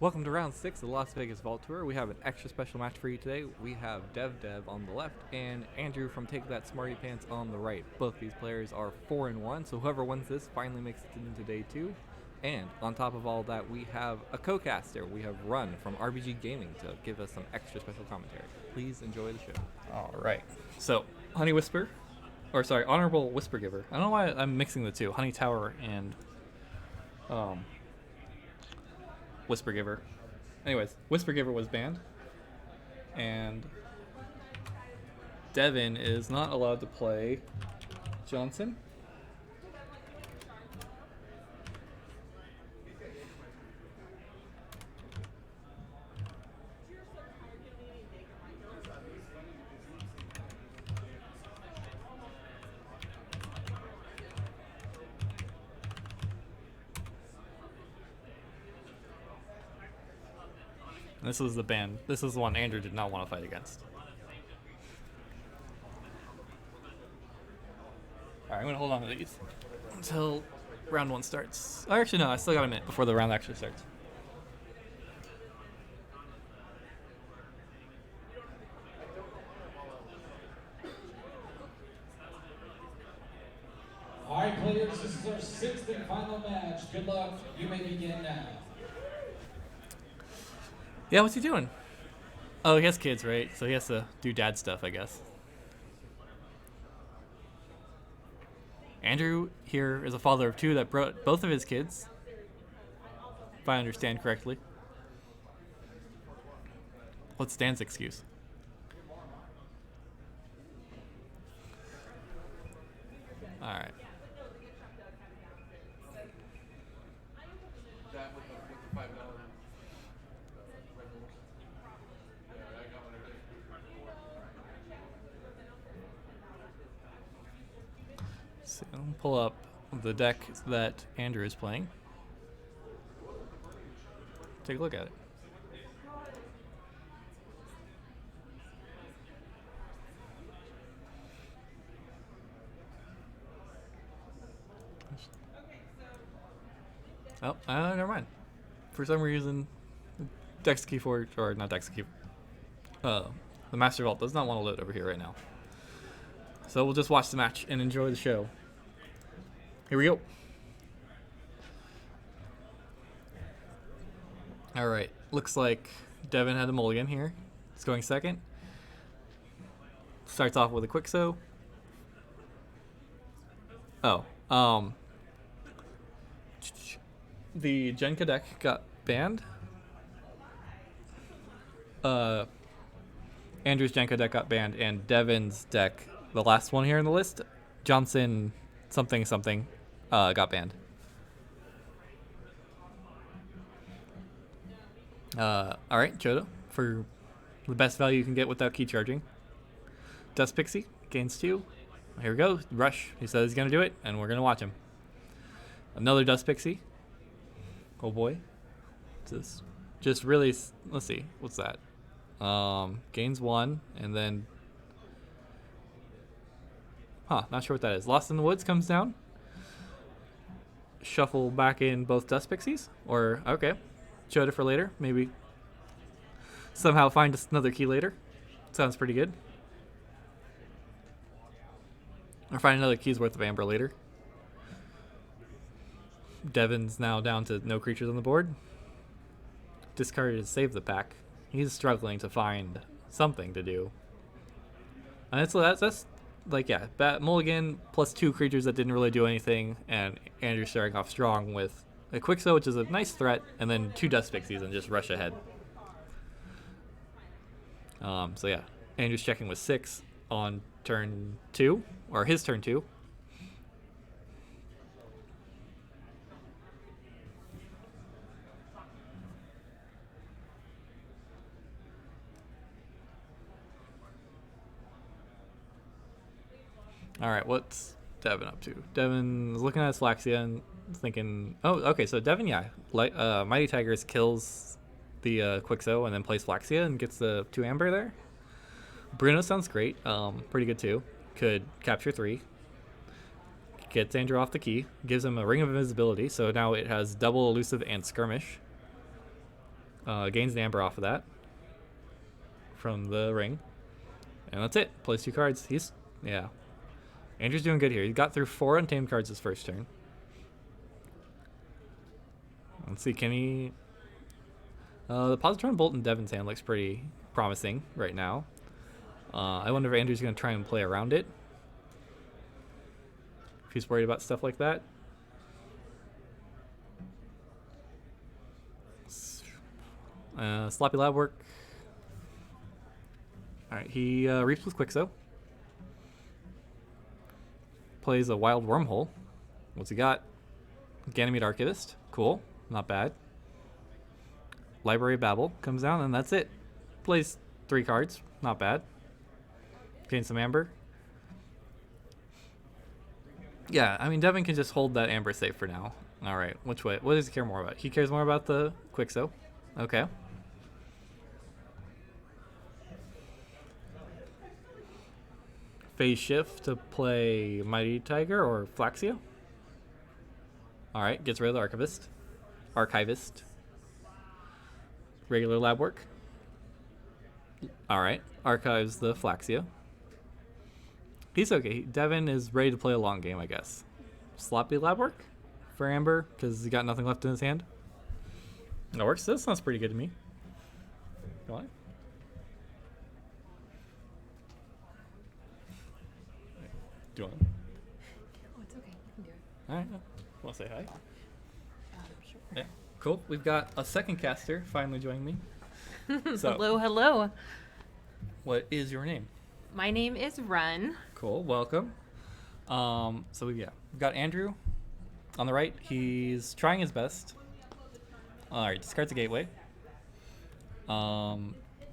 Welcome to round 6 of the Las Vegas Vault Tour. We have an extra special match for you today. We have Dev on the left and Andrew from Take That Smarty Pants on the right. Both these players are 4-1, so whoever wins this finally makes it into day 2. And on top of all that, we have a co-caster. We have Run from RBG Gaming to give us some extra special commentary. Please enjoy the show. All right. So, Honorable Whispergiver. I don't know why I'm mixing the two, Honeytower and Whispergiver. Anyways, Whispergiver was banned, and Devin is not allowed to play Jonsohn. This was the ban. This is the one Andrew did not want to fight against. Alright, I'm going to hold on to these until round 1 starts. Oh, actually, no, I still got a minute before the round actually starts. Alright, players, this is our 6th and final match. Good luck. You may begin now. Yeah, what's he doing? Oh, he has kids, right? So he has to do dad stuff, I guess. Andrew here is a father of 2 that brought both of his kids, if I understand correctly. What's Dan's excuse? Alright. So I'll pull up the deck that Andrew is playing. Take a look at it. Oh, never mind. For some reason, Dex Keyforge, or not Dex Key, the Master Vault does not want to load over here right now. So we'll just watch the match and enjoy the show. Here we go. Alright, looks like Devin had a mulligan here. It's going second. Starts off with a Quixo. Oh, the Genka deck got banned. Andrew's Genka deck got banned, and Devin's deck, the last one here in the list, Jonsohn something, got banned. Alright, Choda, for the best value you can get without key charging. Dust Pixie, gains 2. Here we go, Rush. He says he's going to do it, and we're going to watch him. Another Dust Pixie. Oh boy. Just really, let's see, what's that? Gains 1, and then, not sure what that is. Lost in the Woods comes down. Shuffle back in both Dust Pixies, or, okay, Choda for later, maybe somehow find us another key later. Sounds pretty good. Or find another key's worth of amber later. Devin's now down to no creatures on the board. Discarded to save the pack. He's struggling to find something to do. And that's like, yeah, mulligan plus 2 creatures that didn't really do anything, and Andrew starting off strong with a Quixo, which is a nice threat, and then 2 Dust Pixies and just rush ahead. So yeah, Andrew's checking with 6 on turn 2, or his turn 2. Alright, what's Devin up to? Devin's looking at his Flaxia and thinking, oh, okay, so Devin, yeah, Mighty Tigers kills the Quixo and then plays Flaxia and gets the 2 amber there. Bruno sounds great, pretty good too. Could capture 3. Gets Andrew off the key, gives him a Ring of Invisibility, so now it has double Elusive and Skirmish. Gains the amber off of that from the ring. And that's it. Plays 2 cards. Yeah. Andrew's doing good here. He got through 4 untamed cards his first turn. Let's see, can he... the Positron Bolt in Devin's hand looks pretty promising right now. I wonder if Andrew's going to try and play around it. If he's worried about stuff like that. Sloppy lab work. Alright, he reaps with Quixo. Plays a Wild Wormhole. What's he got? Ganymede Archivist. Cool. Not bad. Library Babble comes down, and that's it. Plays 3 cards. Not bad. Gain some amber. Yeah, I mean, Devin can just hold that amber safe for now. Alright, which way? What does he care more about? He cares more about the Quixo. Okay. Phase shift to play Mighty Tiger or Flaxia. Alright, gets rid of the Archivist. Regular lab work. Alright, archives the Flaxia. He's okay. Devin is ready to play a long game, I guess. Sloppy lab work for Amber because he got nothing left in his hand. That works. That sounds pretty good to me. Go on. Do you want? Oh, it's okay. You can do it. All right. Want to say hi? Sure. Yeah. Cool. We've got a second caster finally joining me. So, Hello. what is your name? My name is Run. Cool. Welcome. We've got Andrew on the right. He's trying his best. All right. Discards a gateway.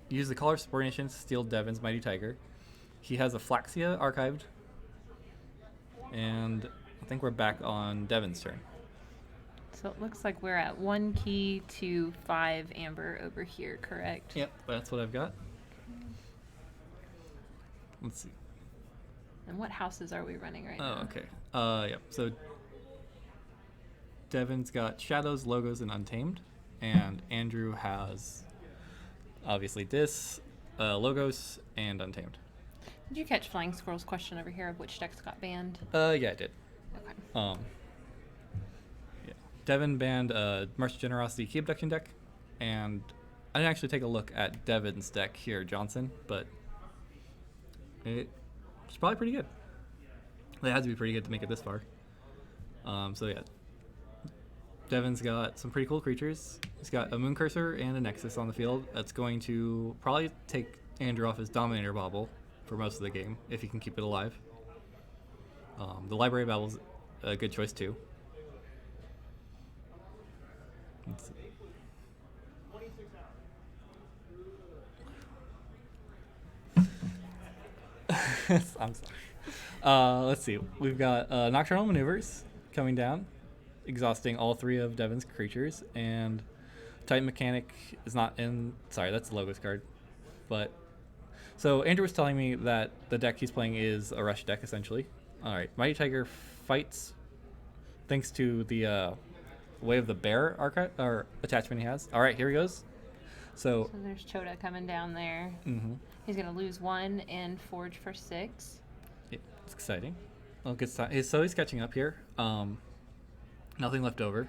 Use the Collar Subordination to steal Devin's Mighty Tiger. He has a Flaxia archived. And I think we're back on Devin's turn. So it looks like we're at 1 key to 5 amber over here, correct? Yep, that's what I've got. Let's see. And what houses are we running right now? Oh, okay. Yep. So Devin's got Shadows, Logos, and Untamed. And Andrew has obviously this, Logos, and Untamed. Did you catch Flying Squirrel's question over here of which decks got banned? Yeah, I did. Okay. Yeah. Devin banned Martial Generosity Key Abduction deck, and I didn't actually take a look at Devin's deck here, Jonsohn, but it's probably pretty good. It had to be pretty good to make it this far. Yeah. Devin's got some pretty cool creatures. He's got a Moon Cursor and a Nexus on the field. That's going to probably take Andrew off his Dominator Bauble for most of the game, if he can keep it alive. The Library Babble's a good choice too. Let's see. I'm sorry. Let's see. We've got Nocturnal Maneuvers coming down, exhausting all 3 of Devin's creatures, and Titan Mechanic is not in. Sorry, that's the Logos card. But so Andrew was telling me that the deck he's playing is a rush deck essentially. All right, Mighty Tiger fights thanks to the Way of the Bear archive or attachment he has. All right, here he goes. So there's Chota coming down there. Mm-hmm. He's going to lose 1 and forge for 6. Yeah, it's exciting. Well, good sign. So he's catching up here. Nothing left over.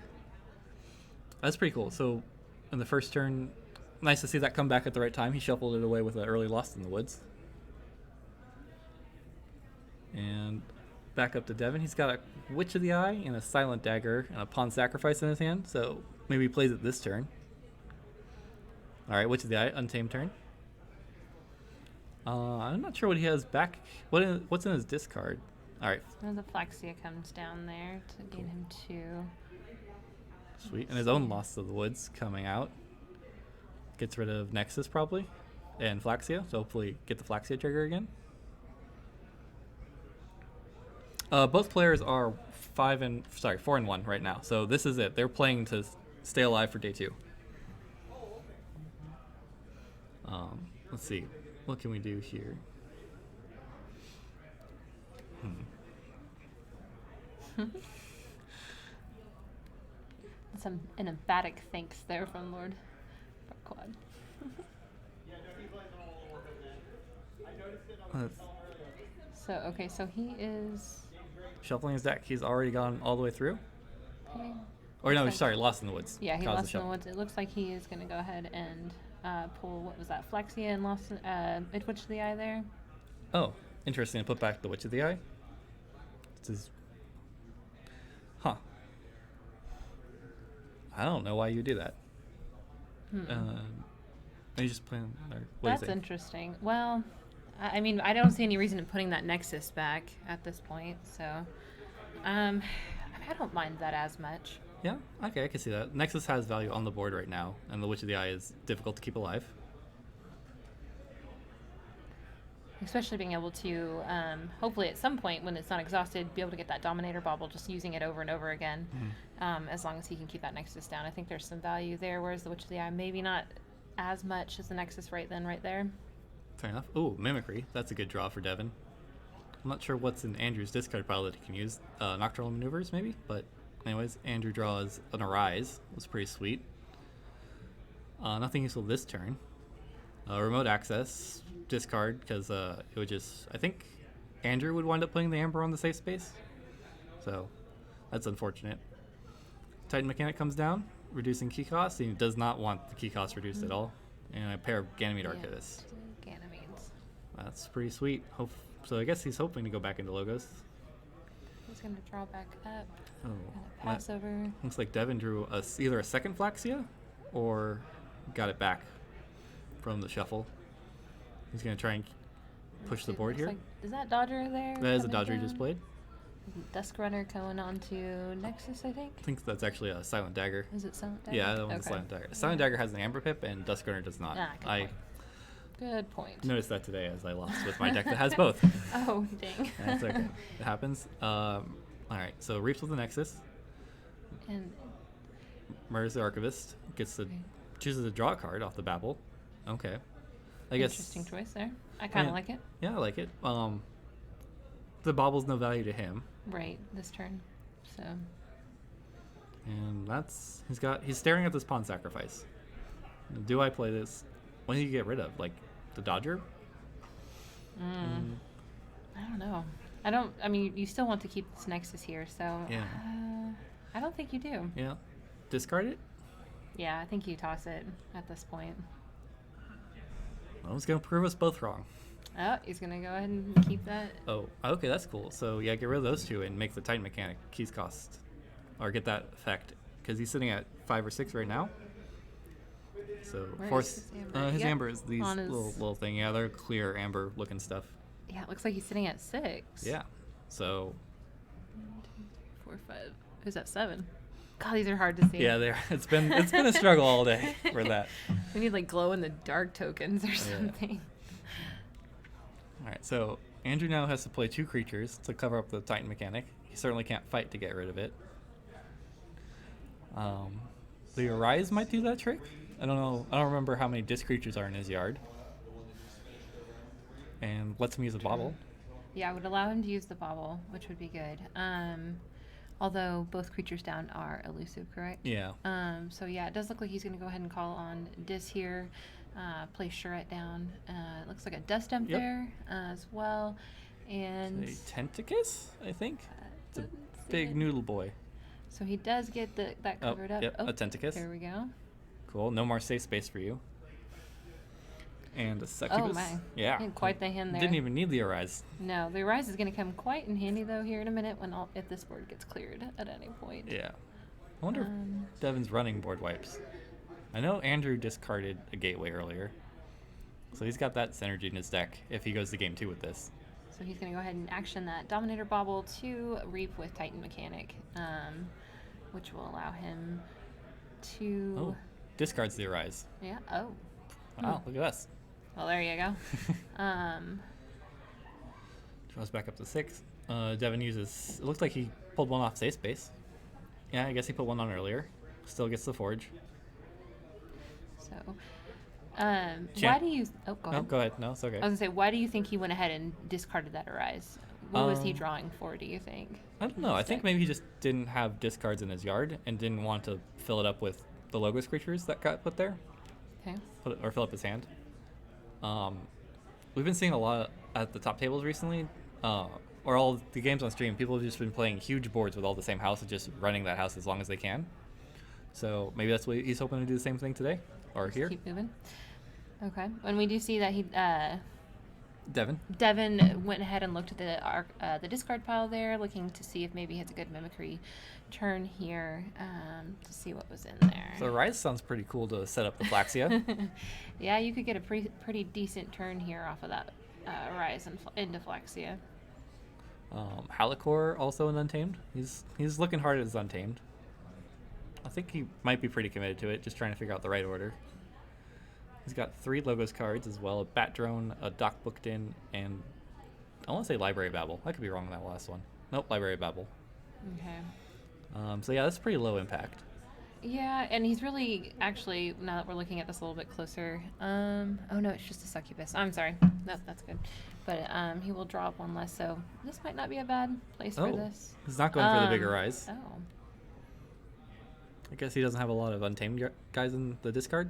That's pretty cool. So in the first turn, nice to see that come back at the right time. He shuffled it away with an early Lost in the Woods. And back up to Devin. He's got a Witch of the Eye and a Silent Dagger and a Pawn Sacrifice in his hand. So maybe he plays it this turn. All right, Witch of the Eye, Untamed turn. I'm not sure what he has back. What's in his discard? All right. So the Flaxia comes down there to gain him 2. Sweet. And his own Lost of the Woods coming out. Gets rid of Nexus probably and Flaxia. So hopefully get the Flaxia trigger again. Both players are 4 and 1 right now. So this is it. They're playing to stay alive for day 2. Let's see. What can we do here? Some an emphatic thanks there from Lord quad. So, okay, so he is... Shuffling his deck. He's already gone all the way through. Okay. Or no, Looks like- sorry, Lost in the Woods. Yeah, he Caused lost in the shuffle. woods. It looks like he is going to go ahead and pull, what was that, Flexia and lost Witch of the Eye there. Oh, interesting. Put back the Witch of the Eye. This is... Huh. I don't know why you do that. Are you just playing... Or what That's do you think? interesting. Well, I mean, I don't see any reason in putting that Nexus back at this point, so I don't mind that as much. Yeah, okay, I can see that. Nexus has value on the board right now, and the Witch of the Eye is difficult to keep alive. Especially being able to, hopefully at some point when it's not exhausted, be able to get that Dominator Bauble, just using it over and over again, as long as he can keep that Nexus down. I think there's some value there, whereas the Witch of the Eye, maybe not as much as the Nexus right there. Fair enough. Ooh, Mimicry. That's a good draw for Devin. I'm not sure what's in Andrew's discard pile that he can use. Nocturnal Maneuvers, maybe? But anyways, Andrew draws an Arise. It was pretty sweet. Nothing useful this turn. Remote Access. Discard, because it would just... I think Andrew would wind up putting the Amber on the safe space. So, that's unfortunate. Titan Mechanic comes down, reducing key cost. He does not want the key cost reduced at all. And a pair of Ganymede Archivist. Ganymedes. That's pretty sweet. So I guess he's hoping to go back into logos. He's going to draw back up. Oh, Gonna pass over. looks like Devin drew either a second Flaxia or got it back from the shuffle. He's going to try and push the board here. Like, is that Dodger there? That is a coming Dodger he down? just played. Dusk Runner going on to Nexus, I think. I think that's actually a Silent Dagger. Is it Silent Dagger? Yeah, that one's a Silent Dagger. Silent Dagger has an Amber Pip and Duskrunner does not. Ah, good I point. Good point. noticed that today as I lost with my deck that has both. Oh, dang. That's okay. It happens. Alright, so Reaps with the Nexus. And Murders the Archivist. Chooses to draw a card off the Babel. Okay. I guess. interesting choice there. I kind of like it. Yeah, I like it. The Bauble's no value to him. Right, this turn. So, And that's he's staring at this pawn sacrifice. Do I play this? What do you get rid of? Like the Dodger? I don't know. I mean, you still want to keep this Nexus here, so. Yeah. I don't think you do. Yeah. Discard it? Yeah, I think you toss it at this point. Well, it's gonna prove us both wrong. Oh, he's going to go ahead and keep that. Oh, okay, that's cool. So yeah, get rid of those two and make the Titan Mechanic keys cost. Or get that effect. Because he's sitting at 5 or 6 right now. So Where force is his amber? his Yep, amber is these on his- little thing. Yeah, they're clear amber looking stuff. Yeah, it looks like he's sitting at 6. Yeah. So 4, 5. Who's at 7? God, these are hard to see. yeah, it's been a struggle all day for that. We need like glow in the dark tokens or something. All right, so Andrew now has to play 2 creatures to cover up the Titan Mechanic. He certainly can't fight to get rid of it. The Arise might do that trick. I don't know. I don't remember how many disc creatures are in his yard. And lets him use a bauble. Yeah, it would allow him to use the bauble, which would be good. Although both creatures down are elusive, correct? Yeah. So yeah, it does look like he's going to go ahead and call on Dis here, play Charette down. It looks like a Dust Dump Yep. there as well. And A Tentacus, I think. It's a doesn't see big it. noodle boy. So he does get that Oh, covered up. yep, Oh, a Tentacus. there we go. Cool. No more safe space for you. And a Succubus. Oh my. Yeah. And quite the hand there. Didn't even need the Arise. No, the Rise is going to come quite in handy though here in a minute if this board gets cleared at any point. Yeah. I wonder if Devin's running board wipes. I know Andrew discarded a Gateway earlier. So he's got that synergy in his deck if he goes to game 2 with this. So he's going to go ahead and action that Dominator Bauble to Reap with Titan Mechanic, which will allow him to... Oh, discards the Arise. Yeah, oh. Wow, look at us. Well, there you go. Draws back up to 6. Devin uses... It looks like he pulled one off safe space. Yeah, I guess he put one on earlier. Still gets the Forge. So, why do you... Oh, go No, ahead. go ahead. No, it's okay. I was going to say, why do you think he went ahead and discarded that Arise? What was he drawing for, do you think? I don't know. I think maybe he just didn't have discards in his yard and didn't want to fill it up with the Logos creatures that got put there. Okay. or fill up his hand. We've been seeing a lot at the top tables recently, or all the games on stream. People have just been playing huge boards with all the same house and just running that house as long as they can. So maybe that's what he's hoping to do the same thing today, or here. Keep moving. Okay. When we do see that he, Devin went ahead and looked at the discard pile there, looking to see if maybe he has a good mimicry turn here, to see what was in there. So Rise sounds pretty cool to set up the Flaxia. Yeah, you could get a pretty decent turn here off of that Rise into Flaxia. Haukea also an Untamed. He's looking hard at his Untamed. I think he might be pretty committed to it, just trying to figure out the right order. He's got 3 Logos cards as well, a Bat Drone, a Dock Booked In, and I want to say Library of Babel. I could be wrong on that last one. Nope, Library of Babel. Okay. So yeah, that's pretty low impact. Yeah, and he's really, actually, now that we're looking at this a little bit closer, oh no, it's just a Succubus. I'm sorry. That's good. But he will draw up 1 less, so this might not be a bad place for this. He's not going for the bigger Rise. Oh. I guess he doesn't have a lot of Untamed guys in the discard.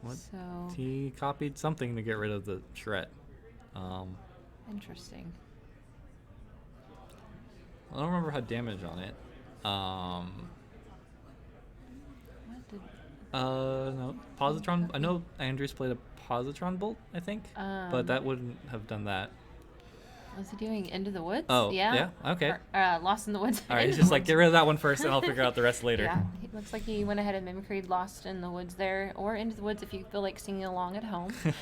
What? So He copied something to get rid of the Charette. interesting. I don't remember how damage on it. What did? No, Positron. I know Andrews played a Positron Bolt, I think, but that wouldn't have done that. What's he doing? Into the Woods? Oh, yeah. Okay. Or, Lost in the Woods. All right, he's just like, get rid of that one first, and I'll figure out the rest later. Yeah, it looks like he went ahead and mimicry'd Lost in the Woods there, or Into the Woods if you feel like singing along at home. So,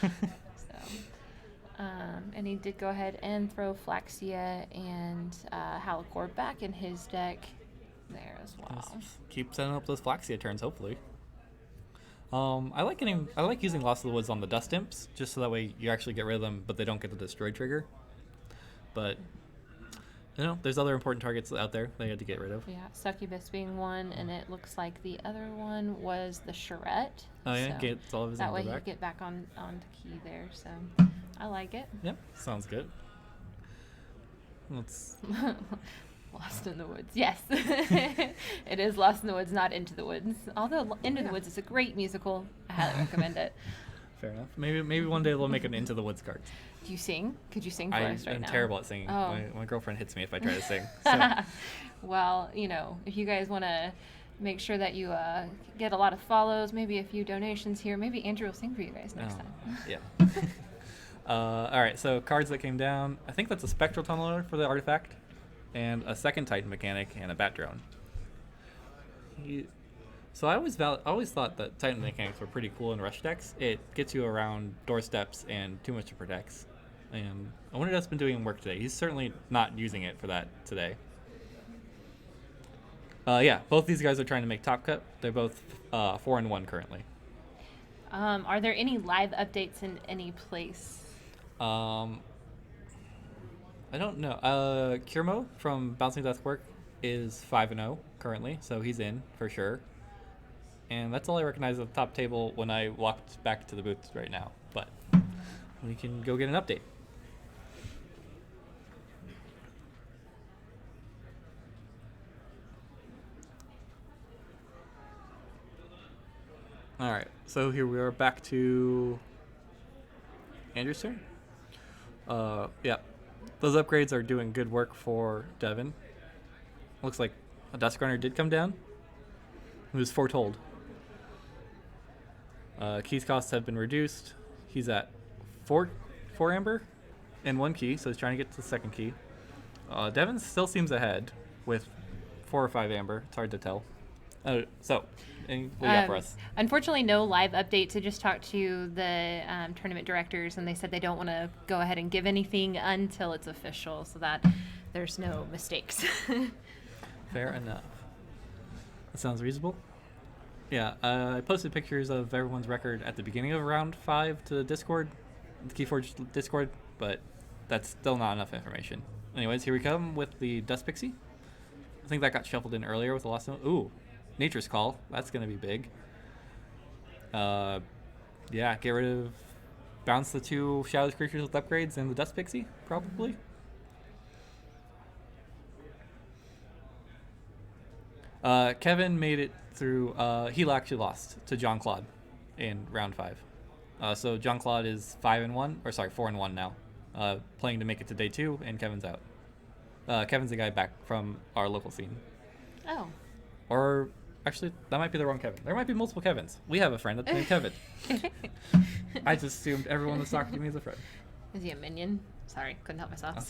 and he did go ahead and throw Flaxia and Haukea back in his deck there as well. Just keep setting up those Flaxia turns, hopefully. I like using Lost of the Woods on the Dust Imps, just so that way you actually get rid of them, but they don't get the Destroy trigger. But, there's other important targets out there they had to get rid of. Yeah, Succubus being one, and it looks like the other one was the Charette. Oh, yeah, so get all of his that way back. he'd get back on key there, so I like it. Yep, sounds good. Let's... Lost in the Woods. Yes. It is Lost in the Woods, not Into the Woods. Although Into the Woods is a great musical. I highly recommend it. Fair enough. Maybe one day they'll make an Into the Woods card. Do you sing? Could you sing for us right now? I'm terrible at singing. Oh. My girlfriend hits me if I try to sing. So. Well, if you guys want to make sure that you get a lot of follows, maybe a few donations here, maybe Andrew will sing for you guys next time. Yeah. All right, so cards that came down. I think that's a Spectral Tunneler for the artifact, and a second Titan Mechanic, and a Bat Drone. So I always thought that Titan Mechanics were pretty cool in rush decks. It gets you around doorsteps and too much to protect. And I wonder if that's been doing work today. He's certainly not using it for that today. Yeah, both these guys are trying to make top cut. They're both 4-1 currently. Are there any live updates in any place? I don't know. Kirmo from Bouncing Deathwork is 5-0 currently, so he's in for sure. And that's all I recognize at the top table when I walked back to the booth right now. But we can go get an update. All right, so here we are back to Andrew's turn. Yeah, those upgrades are doing good work for Devin. Looks like a Duskrunner did come down. It was foretold. Keys costs have been reduced. He's at 4 amber and 1 key, so he's trying to get to the second key. Devin still seems ahead with 4 or 5 amber. It's hard to tell. So, what do you got for us? Unfortunately, no live updates. I just talked to the tournament directors, and they said they don't want to go ahead and give anything until it's official, so that there's no mistakes. Fair enough. That sounds reasonable. Yeah, I posted pictures of everyone's record at the beginning of round 5 to Discord, the Keyforge Discord, but that's still not enough information. Anyways, here we come with the Dust Pixie. I think that got shuffled in earlier with the last one. Ooh, Nature's Call. That's going to be big. Yeah, get rid of... Bounce the 2 Shadowless Creatures with upgrades and the Dust Pixie, probably. Kevin made it through. He actually lost to John Claude in round 5. So John Claude is 5-1, or sorry, 4-1 now, playing to make it to day 2, and Kevin's out. Kevin's the guy back from our local scene. Oh. Or actually, that might be the wrong Kevin. There might be multiple Kevins. We have a friend that's named Kevin. I just assumed everyone that's talking to me is a friend. Is he a minion? Sorry, couldn't help myself. That's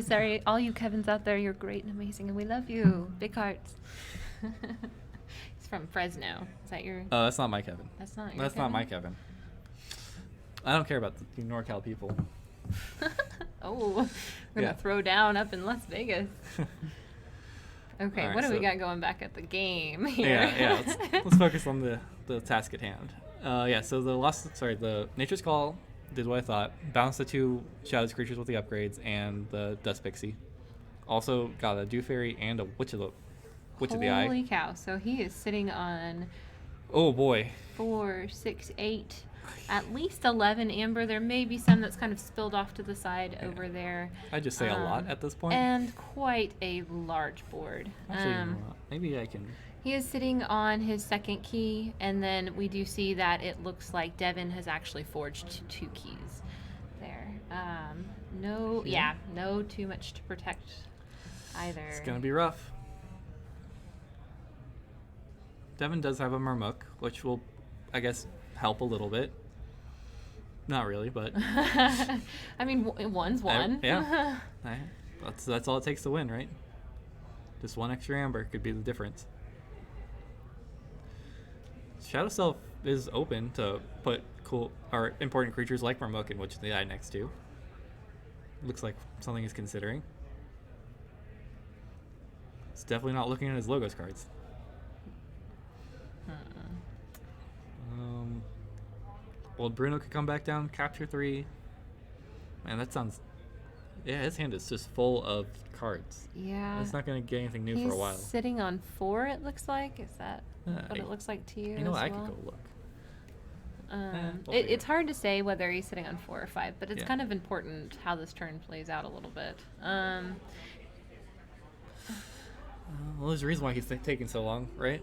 Sorry. All you Kevins out there, you're great and amazing, and we love you. Big hearts. He's from Fresno. Is that your? That's not my Kevin. That's not your. That's Kevin? not my Kevin. I don't care about the NorCal people. Oh, we're gonna throw down up in Las Vegas. Okay, All what right, do we so- got going back at the game here? Yeah. Let's focus on the task at hand. So the Nature's Call did what I thought. Bounced the 2 Shadows creatures with the upgrades and the Dust Pixie. Also got a Dew Fairy and a Witch of the Eye. Holy cow! So he is sitting on Oh boy. 4, 6, 8, at least 11 amber. There may be some that's kind of spilled off to the side over there. I'd just say a lot at this point. And quite a large board. Actually, you know what? Maybe I can. He is sitting on his second key, and then we do see that it looks like Devin has actually forged 2 keys there. No too much to protect either. It's gonna be rough. Devin does have a Marmuk, which will, I guess, help a little bit. Not really, but I mean, one's one. yeah. That's all it takes to win, right? Just 1 extra amber could be the difference. Shadow Self is open to put cool or important creatures like Marmuk and Witch of the Eye next to. Looks like something he's considering. It's definitely not looking at his logos cards. Old Bruno could come back down, capture 3. Man, that sounds. Yeah, his hand is just full of cards. Yeah. It's not going to get anything new for a while. He's sitting on 4, it looks like. Is that what it looks like to you? You know what? as I well? could go look. It's hard to say whether he's sitting on 4 or 5, but it's Yeah. kind of important how this turn plays out a little bit. Well, there's a reason why he's taking so long, right?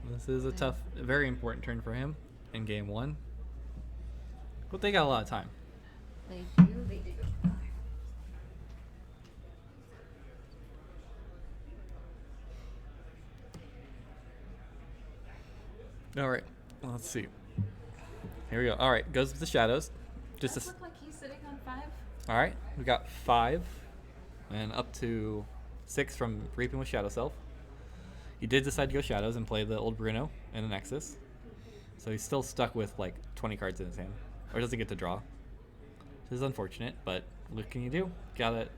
This is a tough, very important turn for him in game 1. But they got a lot of time. They do. All right, let's see. Here we go. All right, goes with the shadows. Does it look like he's sitting on 5? All right, we got 5 and up to 6 from Reaping with Shadow Self. He did decide to go shadows and play the old Bruno in the Nexus. So he's still stuck with like 20 cards in his hand. Or doesn't get to draw. This is unfortunate, but what can you do?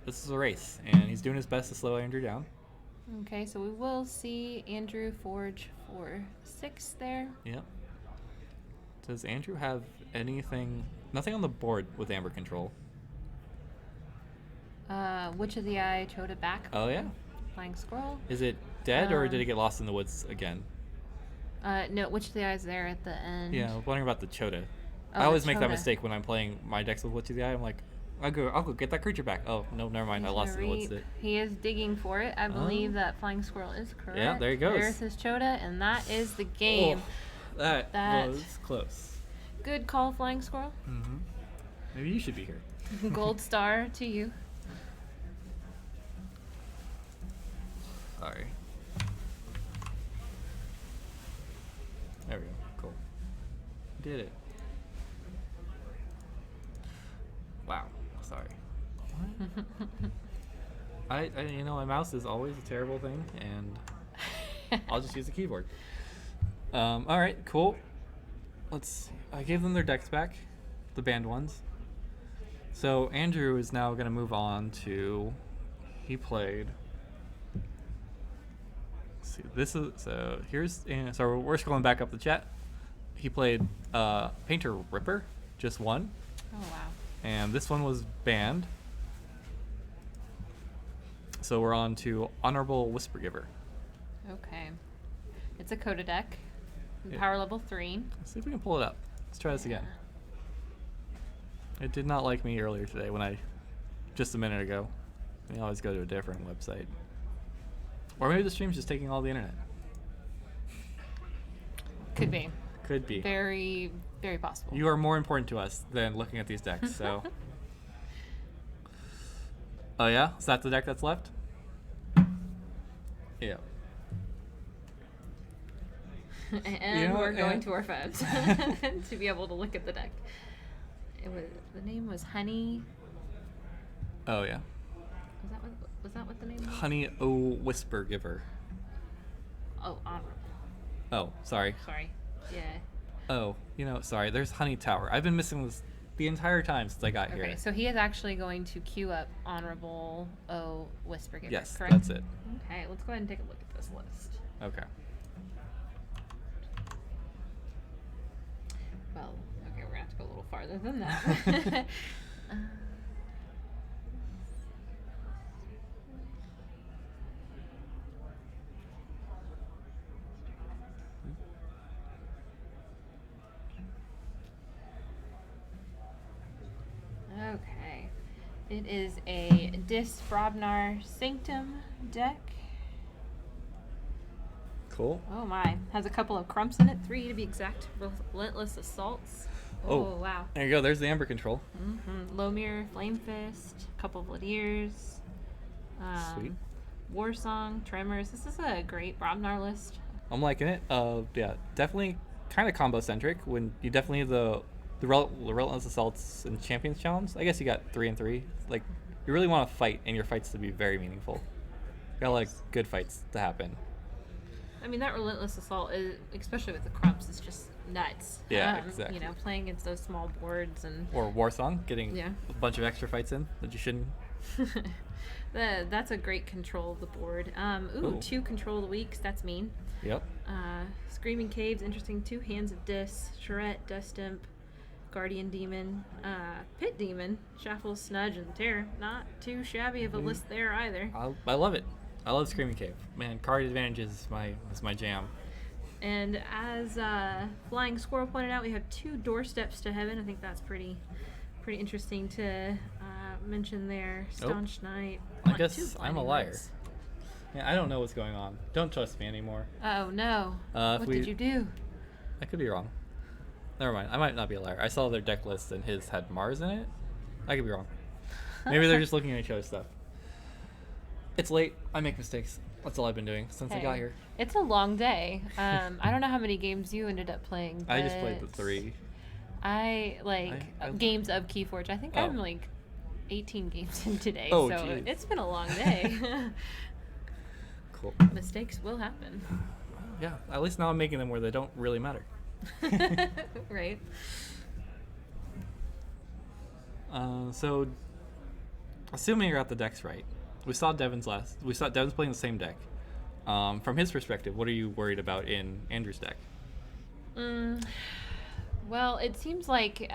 This is a race, and he's doing his best to slow Andrew down. Okay, so we will see Andrew forge for 6 there. Yep. Does Andrew have anything? Nothing on the board with Amber Control. Witch of the Eye, Choda back. Oh yeah. Flying Scroll. Is it dead or did it get lost in the woods again? No, Witch of the Eye is there at the end. Yeah, I was wondering about the Choda. Oh, I always the make that Choda. mistake when I'm playing my decks with Witch of the Eye. I'm like, I'll go get that creature back. Oh no, never mind. I He's lost it in gonna the woods. reap. He is digging for it. I believe that Flying Squirrel is correct. Yeah, there he goes. There's his Choda, and that is the game. Oh, that was close. Good call, Flying Squirrel. Mm-hmm. Maybe you should be here. Gold star to you. Sorry. There we go. Cool. Did it. Wow. Sorry. I my mouse is always a terrible thing, and I'll just use the keyboard. All right, cool. I gave them their decks back, the banned ones. So Andrew is now gonna move on to. He played. Let's see. So we're scrolling back up the chat. He played Painter Ripper, just 1. Oh, wow. And this one was banned. So we're on to Honorable Whispergiver. Okay. It's a Coda deck. Yeah. Power level 3. Let's see if we can pull it up. Let's try this again. It did not like me earlier today just a minute ago. We always go to a different website. Or maybe the stream's just taking all the internet. Could be. Could be. Very, very possible. You are more important to us than looking at these decks, so. Oh yeah? Is that the deck that's left? Yeah. And we're going to our phones to be able to look at the deck. The name was Honey. Oh yeah. Was that what the name was? Whispergiver. Oh, Honorable. Oh, sorry. Sorry. Yeah. Oh, sorry. There's Honeytower. I've been missing this the entire time since I got here. Okay, so he is actually going to queue up Honorable Whispergiver, yes, correct? that's it. Okay, let's go ahead and take a look at this list. Okay. Well, okay, we're going to have to go a little farther than that. Okay. It is a Dis Brobnar Sanctum deck. Cool. Oh my. Has a couple of crumps in it, 3 to be exact. Relentless Assaults. Oh wow. There you go. There's the Amber control. Lomir, Flame Fist, a couple of Ladiers. Sweet. War Song, Tremors. This is a great Brobnar list. I'm liking it. Yeah, definitely kind of combo centric. When you definitely have the Relentless Assaults and Champions Challenge. I guess you got 3 and 3. Like, you really want to fight, and your fights to be very meaningful. You got like good fights to happen. I mean, that Relentless Assault, especially with the crumps, is just nuts. Yeah, exactly. Playing against those small boards and. Or War Song, getting a bunch of extra fights in that you shouldn't. That's a great control of the board. Ooh, 2 control of the weeks. That's mean. Yep. Screaming Caves, interesting. 2 Hands of Dis, Charette, Dust Imp, Guardian Demon, Pit Demon, Shuffle, Snudge, and Terror. Not too shabby of a list there either. I love it. I love Screaming Cave. Man, card advantage is my jam. And as Flying Squirrel pointed out, we have 2 Doorsteps to Heaven. I think that's pretty interesting to mention there. Staunch Knight. I guess I'm a liar. Yeah, I don't know what's going on. Don't trust me anymore. Oh no. What did you do? I could be wrong. Never mind. I might not be a liar. I saw their deck list and his had Mars in it. I could be wrong. Maybe they're just looking at each other's stuff. It's late. I make mistakes. That's all I've been doing since I got here. It's a long day. I don't know how many games you ended up playing. I just played the 3. I games of Keyforge. I think I'm like 18 games in today. Oh, so geez. It's been a long day. Cool. Mistakes will happen. Yeah. At least now I'm making them where they don't really matter. Right. So, assuming you got the decks right, we saw Devin's playing the same deck. From his perspective, what are you worried about in Andrew's deck? Well, it seems like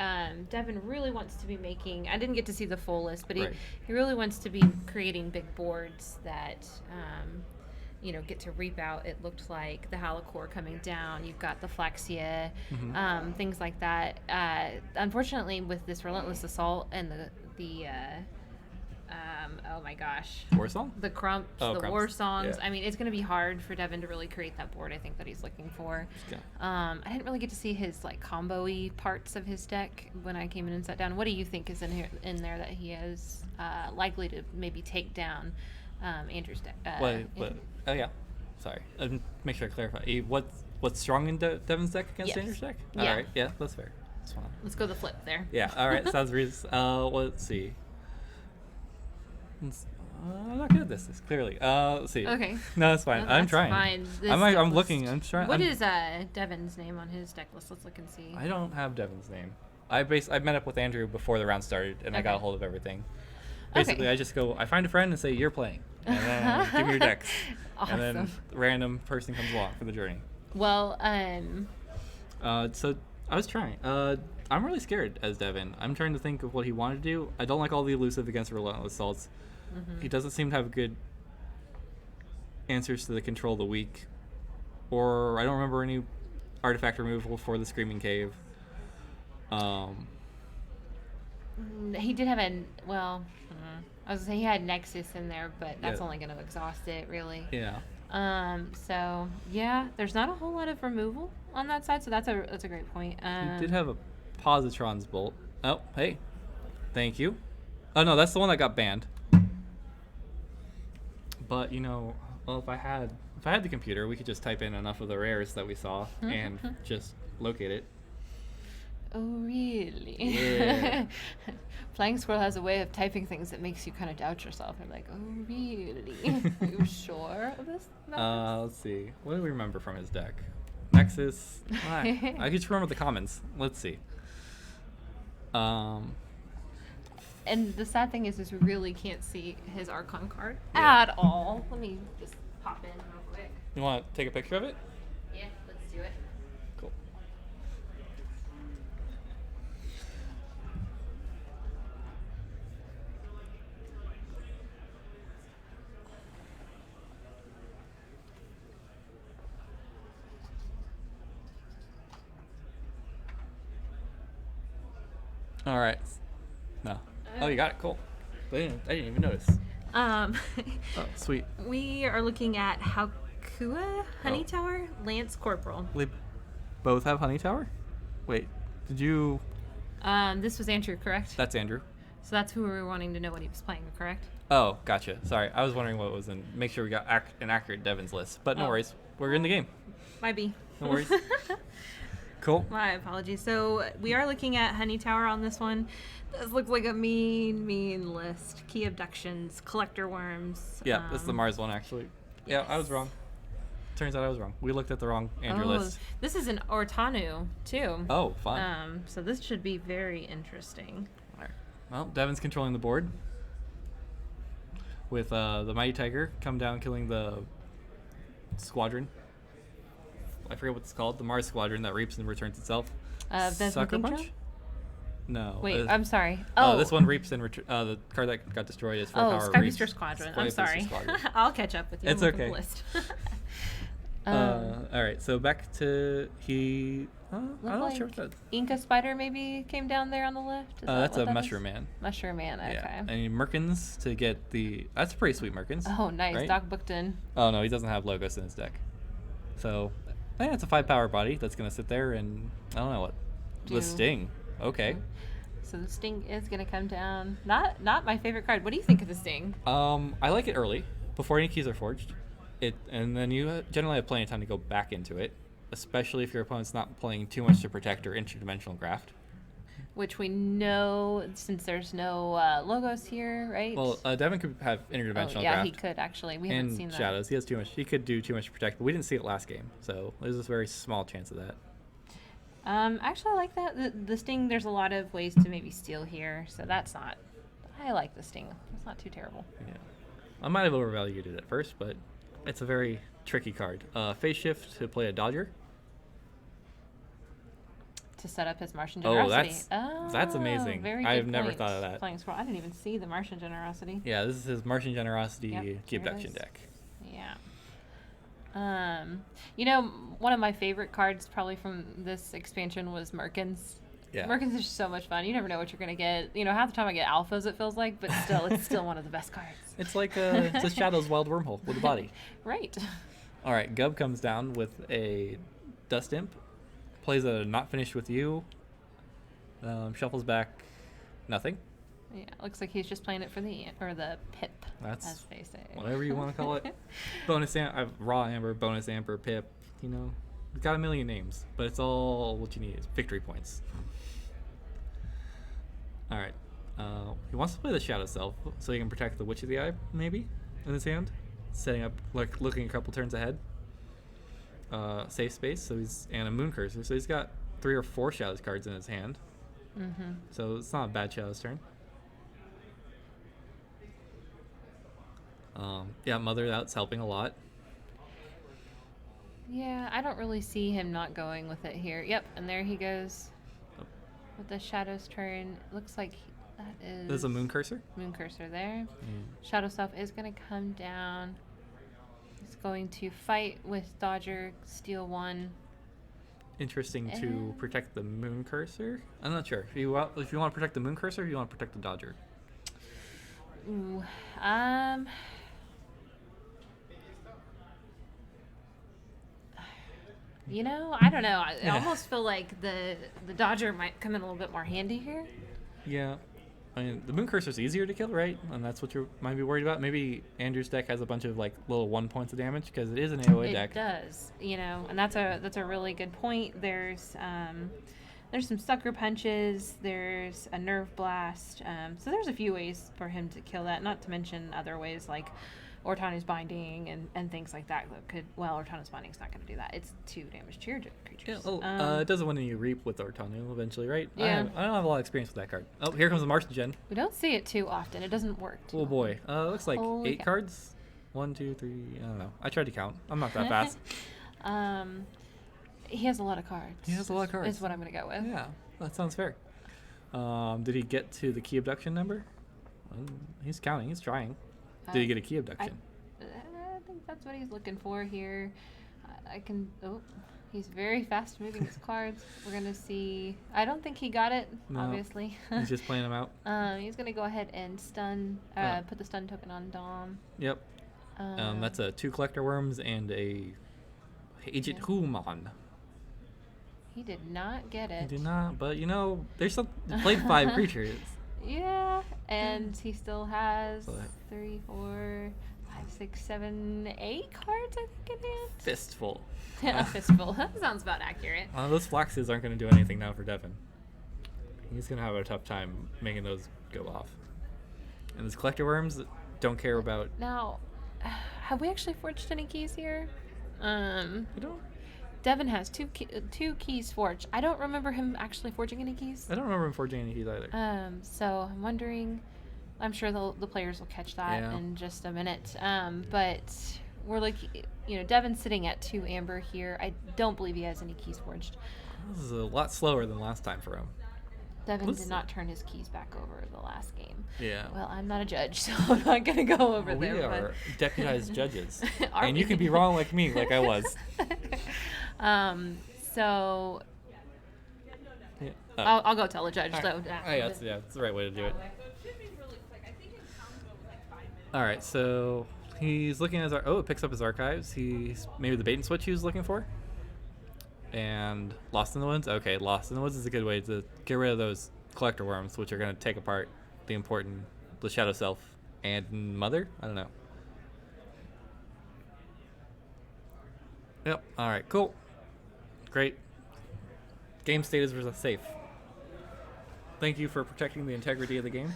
Devin really wants to be making. I didn't get to see the full list, but he really wants to be creating big boards that. Get to reap out. It looked like the Halacore coming down. You've got the Flaxia, things like that. Unfortunately, with this Relentless Assault and the oh my gosh, War Song? The Crumps, Crumps. War Songs. Yeah. I mean, it's going to be hard for Devin to really create that board. I think that he's looking for. Okay. I didn't really get to see his like combo-y parts of his deck when I came in and sat down. What do you think is in there that he is likely to maybe take down Andrew's deck? Oh yeah, sorry. Make sure I clarify. What's strong in Devin's deck against Andrew's deck? Yeah. All right, yeah, that's fair. That's fine. Let's go the flip there. Yeah. All right, sounds reasonable. Let's see. I'm not good at this. Clearly. Let's see. Okay. No, that's fine. No, I'm that's trying. fine. I'm looking. I'm trying. What is Devin's name on his deck list? Let's look and see. I don't have Devin's name. I met up with Andrew before the round started, and I got a hold of everything. Basically, I just go. I find a friend and say, "You're playing," and then give me your decks. Awesome. And then a random person comes along for the journey. Well, so I was trying. I'm really scared as Devin. I'm trying to think of what he wanted to do. I don't like all the elusive against Relentless Assaults. He doesn't seem to have good answers to the control of the weak. Or I don't remember any artifact removal for the Screaming Cave. He did have I was gonna say he had Nexus in there, but that's Yeah. only gonna exhaust it, really. Yeah. So yeah, there's not a whole lot of removal on that side, so that's a great point. He did have a Positron's Bolt. Oh, hey. Thank you. Oh, no, that's the one that got banned. But, well, if I had the computer, we could just type in enough of the rares that we saw and just locate it. Oh, really? Yeah. Flying Squirrel has a way of typing things that makes you kind of doubt yourself. You're like, oh, really? Are you sure of this? Let's see. What do we remember from his deck? Nexus. I just remember the commons. Let's see. And the sad thing is we really can't see his Archon card Yeah. at all. Let me just pop in real quick. You want to take a picture of it? Yeah, let's do it. Cool. All right. No. Oh, you got it. Cool. I didn't even notice. Oh, sweet. We are looking at Haukea, Honeytower, Lance Corporal. We both have Honeytower? Wait, did you... This was Andrew, correct? That's Andrew. So that's who we were wanting to know what he was playing, correct? Oh, gotcha. Sorry, I was wondering what was in... Make sure we got an accurate Devin's list. But no worries. We're in the game. Might be. No worries. Cool. My apologies. So we are looking at Honeytower on this one. This looks like a mean list. Key abductions, collector worms. Yeah, this is the Mars one, actually. Yeah, I was wrong. Turns out I was wrong. We looked at the wrong Andrew list. This is an Ortanu, too. Oh, fun. So this should be very interesting. All right. Well, Devin's controlling the board. With the Mighty Tiger come down killing the squadron. I forget what it's called. The Mars squadron that reaps and returns itself. Sucker Punch? No. Wait, I'm sorry. This one reaps and the card that got destroyed is 4 power Sky reaps. Booster Squadron. Sky I'm Booster sorry. Squadron. I'll catch up with you. It's Look at okay. the list. All right, so back to he. I'm not like sure what that. Inca Spider maybe came down there on the left. Is That's what a that Mushroom is? Man. Mushroom Man. Okay. Yeah, and Merkins to get the. That's a pretty sweet Merkins. Oh, nice. Right? Doc booked in. Oh no, he doesn't have Logos in his deck. So, yeah, it's a 5 power body that's gonna sit there and I don't know what. The Sting. Okay. So the Sting is gonna come down. Not my favorite card. What do you think of the Sting? I like it early, before any keys are forged. And then you generally have plenty of time to go back into it, especially if your opponent's not playing too much to protect or interdimensional graft. Which we know, since there's no logos here, right? Well, Devin could have interdimensional yeah, graft. he could actually. We haven't And seen that. shadows. He has too much. He could do too much to protect, but we didn't see it last game, so there's a very small chance of that. Actually, I like that. The Sting, there's a lot of ways to maybe steal here, so that's not. I like the Sting. It's not too terrible. Yeah, I might have overvalued it at first, but it's a very tricky card. Phase shift to play a Dodger. To set up his Martian Generosity. That's amazing. Very I've good never point. thought of that. Flying Squirrel. I didn't even see the Martian Generosity. Yeah, this is his Martian Generosity Key here it Abduction is. deck. Yeah. One of my favorite cards probably from this expansion was Merkins. Yeah. Merkins is just so much fun. You never know what you're gonna get. Half the time I get alphas, it feels like, but still, it's still one of the best cards. It's like it's a Shadow's Wild Wormhole with a body. Right. All right, Gub comes down with a Dust Imp, plays a Not Finished With You, shuffles back nothing. Yeah, looks like he's just playing it for the pip, That's as they say. whatever you want to call it. Bonus Raw Amber, Bonus Amber, Pip. We've got a million names, but it's all what you need is victory points. All right. He wants to play the Shadow Self so he can protect the Witch of the Eye, maybe, in his hand. Setting up, looking a couple turns ahead. Safe space, and a Moon Cursor. So he's got 3 or 4 Shadows cards in his hand. Mm-hmm. So it's not a bad Shadow's turn. Mother Out's helping a lot. Yeah, I don't really see him not going with it here. Yep, and there he goes with the Shadow's turn. Looks like that is... There's a Moon Cursor. Moon Cursor there. Shadow Self is going to come down. He's going to fight with Dodger, steal 1. interesting to protect the moon cursor. I'm not sure if you want to protect the moon cursor, or you want to protect the dodger. Ooh, you know, I don't know. I almost feel like the dodger might come in a little bit more handy here. Yeah. I mean, the moon cursor is easier to kill, right? And that's what you might be worried about. Maybe Andrew's deck has a bunch of like little 1 points of damage because it is an AoE deck. It does, you know, and that's a really good point. There's some sucker punches. There's a nerve blast. So there's a few ways for him to kill that. Not to mention other ways like Ortana's Binding and things like that could. Well, Ortana's Binding's not going to do that. It's 2 damage to your creatures. Yeah, it doesn't win any reap with Ortana eventually, right? Yeah. I don't have a lot of experience with that card. Oh, here comes the Martian Gen. We don't see it too often. It doesn't work. Oh boy, looks like Holy 8 cards. 1, 2, 3. I don't know. I tried to count. I'm not that fast. He has a lot of cards. He has a lot of cards. Is what I'm going to go with. Yeah, that sounds fair. Did he get to the key abduction number? He's counting. He's trying. Did he get a key abduction? I think that's what he's looking for here. He's very fast moving his cards. We're going to see. I don't think he got it, No, obviously. He's just playing them out. He's going to go ahead and put the stun token on Dom. Yep. That's a 2 collector worms and a Agent Human. He did not get it. He did not, but you know, there's some played 5 creatures. Yeah, and he still has 3, 4, 5, 6, 7, 8 cards, I think, in hand. Fistful. A fistful. That sounds about accurate. Those flaxes aren't going to do anything now for Devin. He's going to have a tough time making those go off. And those collector worms don't care about. Now, have we actually forged any keys here? You don't. Devin has two keys forged. I don't remember him actually forging any keys. I don't remember him forging any keys either. So I'm wondering. I'm sure the players will catch that in just a minute. But we're like, you know, Devin's sitting at 2 amber here. I don't believe he has any keys forged. This is a lot slower than last time for him. Devin did not turn his keys back over the last game. Yeah. Well, I'm not a judge, so I'm not going to go over there. We are deputized judges. And we? you can be wrong like me, like I was. So Yeah. I'll go tell the judge. Right. So That's the right way to do it. All right, so he's looking at his it picks up his archives. He's maybe the bait and switch he was looking for. And Lost in the Woods. Okay, Lost in the Woods is a good way to get rid of those collector worms, which are going to take apart the Shadow Self and Mother. I don't know. Yep. All right. Cool. Great. Game state is safe. Thank you for protecting the integrity of the game.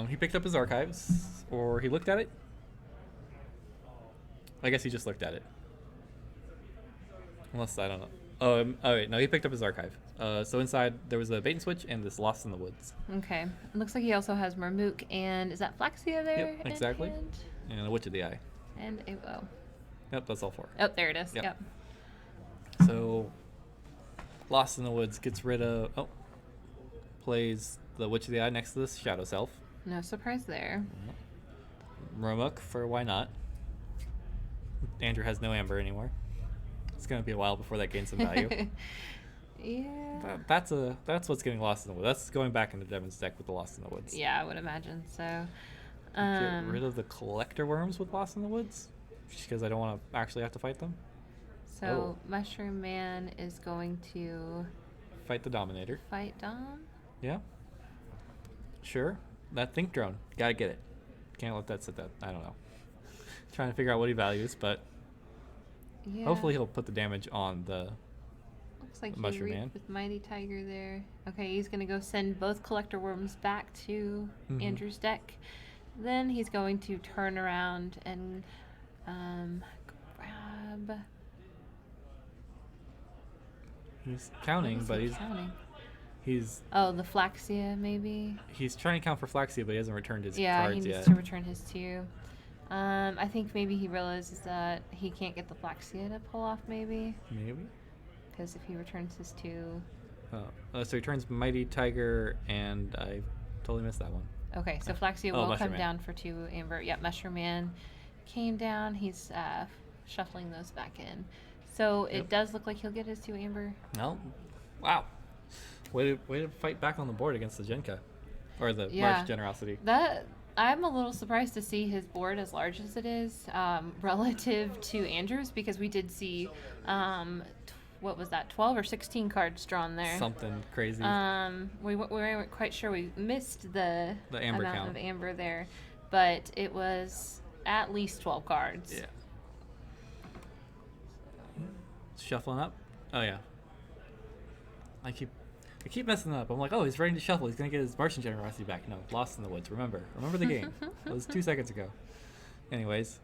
He picked up his archives, or he looked at it. I guess he just looked at it. Unless, I don't know. Oh wait, no, he picked up his archive. So inside there was a bait and switch and this Lost in the Woods. Okay. It looks like he also has Marmook and is that Flaxia there? Yep, exactly. And a Witch of the Eye. And Yep, that's all 4. Oh, there it is. Yep. So Lost in the Woods gets rid of plays the Witch of the Eye next to this Shadow Self. No surprise there. Marmook for why not. Andrew has no amber anymore. It's gonna be a while before that gains some value. Yeah. That's what's getting Lost in the Woods. That's going back into Devin's deck with the Lost in the Woods. Yeah, I would imagine so. Get rid of the collector worms with Lost in the Woods, just because I don't want to actually have to fight them. So Mushroom Man is going to fight the Dominator. Fight Dom. Yeah. Sure. That Think Drone. Gotta get it. Can't let that sit. I don't know. Trying to figure out what he values, but hopefully he'll put the damage on the looks like Mushroom he Man with Mighty Tiger there. Okay, he's gonna go send both collector worms back to Andrew's deck. Then he's going to turn around and grab. He's counting, but he's the Flaxia maybe. He's trying to count for Flaxia, but he hasn't returned his cards yet. Yeah, he needs to return his 2. I think maybe he realizes that he can't get the Flaxia to pull off, maybe. Maybe. Because if he returns his 2. So he turns Mighty Tiger, and I totally missed that one. Okay, so Flaxia will come Man. down for 2 amber. Yep, Mushroom Man came down. He's shuffling those back in. So it does look like he'll get his 2 amber. No. Wow. Way to fight back on the board against the Genka. Or the Yeah. March Generosity. That I'm a little surprised to see his board as large as it is relative to Andrew's, because we did see, what was that, 12 or 16 cards drawn there. Something crazy. We weren't quite sure. We missed the amber amount count of amber there, but it was at least 12 cards. Yeah. Shuffling up. Oh yeah. I keep messing up. I'm like, oh, he's ready to shuffle. He's gonna get his Martian Generosity back. No, Lost in the Woods. Remember the game. It was 2 seconds ago. Anyways,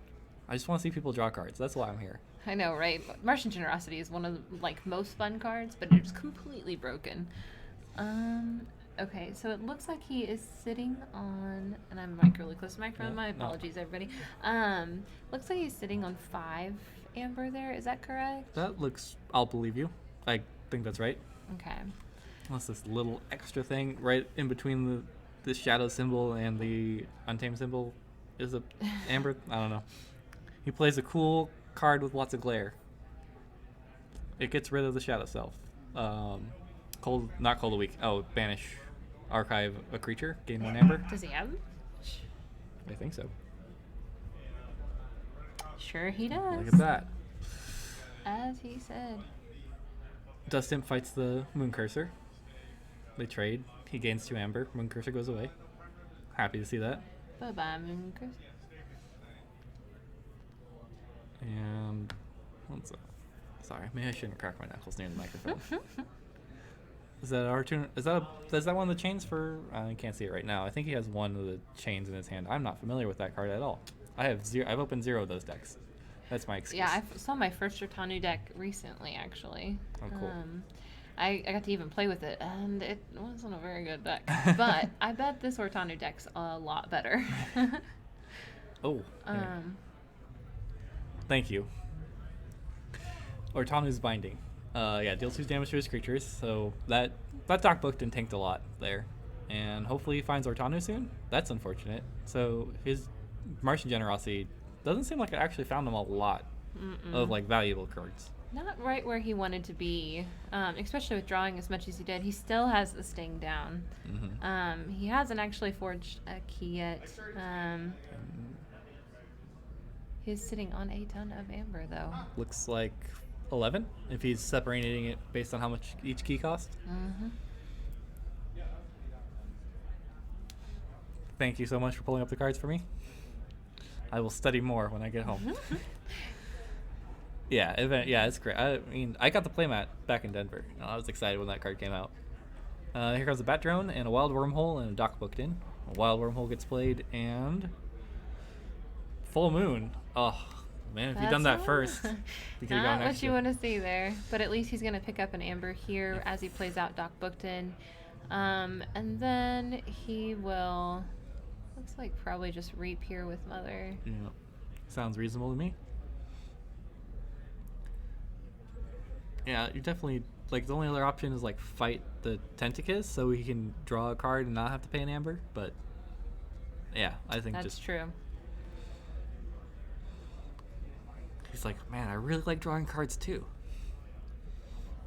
I just want to see people draw cards. That's why I'm here. I know, right? Martian Generosity is one of the most fun cards, but it's completely broken. Okay, so it looks like he is sitting on, and I'm really close to the microphone. My apologies, everybody. Looks like he's sitting on 5 amber there. Is that correct? That looks. I'll believe you. I think that's right. Okay. Unless this little extra thing right in between the shadow symbol and the untamed symbol is a amber. I don't know. He plays a cool card with lots of glare. It gets rid of the shadow self. Not cold a week. Oh, banish, archive a creature, gain 1 amber. Does he have them? I think so. Sure he does. Look at that. As he said. Dust Imp fights the Moon Cursor. They trade. He gains 2 amber. Moon Cursor goes away. Happy to see that. Bye-bye, Moon Cursor. And what's up? Sorry, maybe I shouldn't crack my knuckles near the microphone. Is that Archon? Is that one of the chains for? I can't see it right now. I think he has one of the chains in his hand. I'm not familiar with that card at all. I've opened 0 of those decks. That's my excuse. Yeah, I saw my first Rotanu deck recently, actually. Oh, cool. I got to even play with it, and it wasn't a very good deck. But I bet this Ortanu deck's a lot better. Oh. Yeah. Thank you. Ortanu's Binding. Yeah, deals 2 damage to his creatures, so that Doc Bookton tanked a lot there. And hopefully he finds Ortanu soon. That's unfortunate. So his Martian Generosity doesn't seem like it actually found him a lot of valuable cards. Not right where he wanted to be, especially with drawing as much as he did. He still has the sting down. Mm-hmm. He hasn't actually forged a key yet. He's sitting on a ton of amber, though. Looks like 11 if he's separating it based on how much each key cost. Mm-hmm. Thank you so much for pulling up the cards for me. I will study more when I get home. Yeah, it's great. I mean, I got the playmat back in Denver. I was excited when that card came out. Here comes a Bat Drone and a Wild Wormhole and a Doc Bookton. A Wild Wormhole gets played and Full Moon. Oh man, if you'd done that first, you could have gone Not next. what you want to see there, but at least he's going to pick up an amber here as he plays out Doc Bookton, and then he will. Looks like probably just reap here with Mother. Yeah, sounds reasonable to me. Yeah, you definitely the only other option is fight the Tentacus so he can draw a card and not have to pay an amber. But yeah, I think That's true. He's like, man, I really like drawing cards too.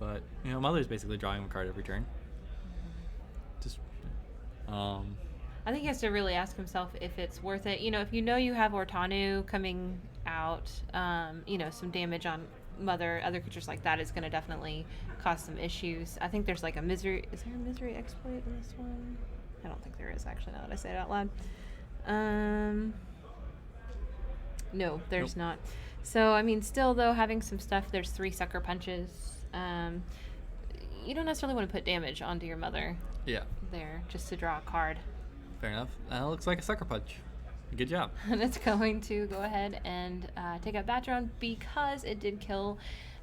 But Mother's basically drawing him a card every turn. Just I think he has to really ask himself if it's worth it. If you have Ortanu coming out, some damage on Mother, other creatures like that is going to definitely cause some issues. I think there's a misery. Is there a misery exploit in this one? I don't think there is, actually, now that I say it out loud. No, there's not. So, still, though, having some stuff, there's 3 Sucker Punches. You don't necessarily want to put damage onto your Mother. Yeah. There, just to draw a card. Fair enough. Looks like a Sucker Punch. Good job. And it's going to go ahead and take out Bat Drone because it did kill.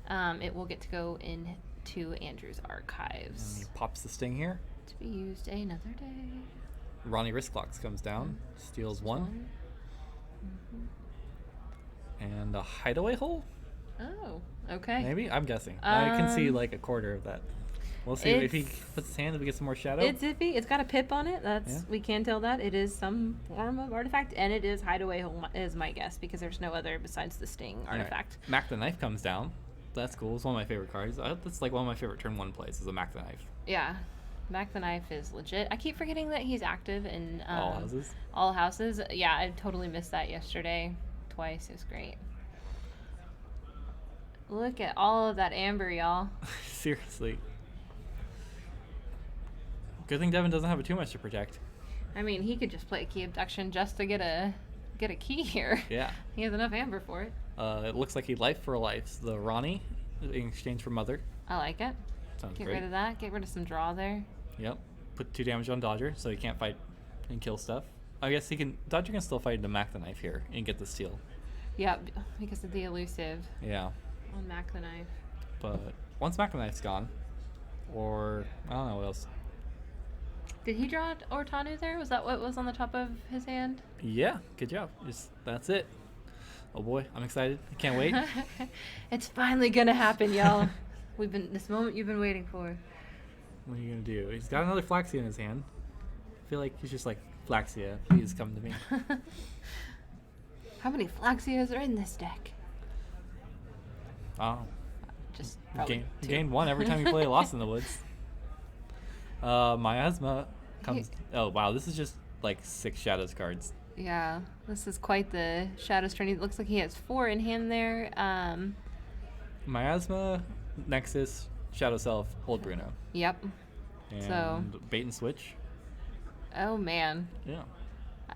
It will get to go into Andrew's archives. And he pops the Sting here. To be used another day. Ronnie Wristlocks comes down, steals 1. And a Hideaway Hole? Oh, okay. Maybe? I'm guessing. I can see a quarter of that. We'll see if he puts his hand, if we get some more shadow. It's iffy. It's got a pip on it. Yeah. We can tell that it is some form of artifact, and it is hideaway is my guess because there's no other besides the sting artifact. Right. Mac the Knife comes down. That's cool. It's one of my favorite cards. That's like one of my favorite turn 1 plays is a Mac the Knife. Yeah. Mac the Knife is legit. I keep forgetting that he's active in all houses. All houses. Yeah, I totally missed that yesterday. Twice. It was great. Look at all of that amber, y'all. Seriously. Good thing Devin doesn't have too much to protect. I mean, he could just play a key abduction just to get a key here. Yeah. He has enough amber for it. It looks like he life for life. The Ronnie in exchange for Mother. I like it. Sounds Get great. rid of that. Get rid of some draw there. Yep. Put 2 damage on Dodger so he can't fight and kill stuff. I guess Dodger can still fight the Mac the Knife here and get the steal. Yeah, because of the elusive Yeah. on Mac the Knife. But once Mac the Knife's gone, or I don't know what else. Did he draw Ortanu there? Was that what was on the top of his hand? Yeah, good job. That's it. Oh boy, I'm excited. I can't wait. It's finally gonna happen, y'all. This moment you've been waiting for. What are you gonna do? He's got another Flaxia in his hand. I feel like he's just like, Flaxia, please come to me. How many Flaxias are in this deck? Oh, Just probably two. gained 1 every time you play Lost in the Woods. Miasma comes. Oh wow, this is just like 6 Shadows cards. Yeah, this is quite the Shadows turn. It looks like he has 4 in hand there. Miasma, Nexus, Shadow Self, Old Bruno. Yep. And So. Bait and Switch. Oh man. Yeah.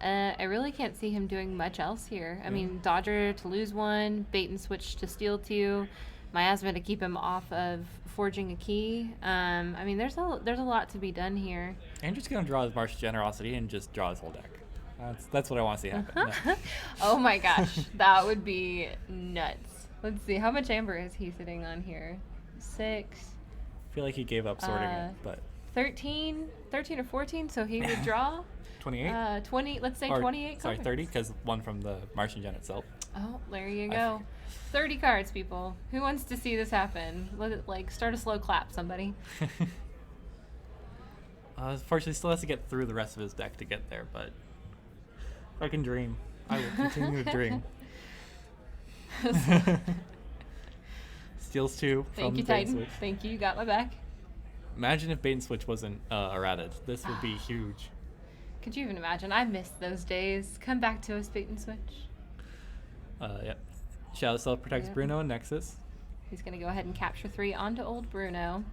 I really can't see him doing much else here. I mean, Dodger to lose 1, Bait and Switch to steal 2, Miasma to keep him off of forging a key. I mean, there's a lot to be done here. Andrew's gonna draw his Martial Generosity and just draw his whole deck. That's what I want to see happen. No. Oh my gosh, that would be nuts. Let's see, how much amber is he sitting on here? 6. I feel like he gave up sorting it, but 13 or 14. So he would draw 28. 20. Let's say Or, 28. Sorry, cards. 30 because 1 from the Martian Gen itself. Oh, there you go. 30 cards, people. Who wants to see this happen? Let it start a slow clap, somebody. Unfortunately, still has to get through the rest of his deck to get there, but I can dream. I will continue to dream. Steals 2 from Thank you, Bait and Titan. Switch. Thank you. You got my back. Imagine if Bait and Switch wasn't errated. This would be huge. Could you even imagine? I missed those days. Come back to us, Bait and Switch. Yep. Shadow Self protects Bruno and Nexus. He's going to go ahead and capture 3 onto old Bruno.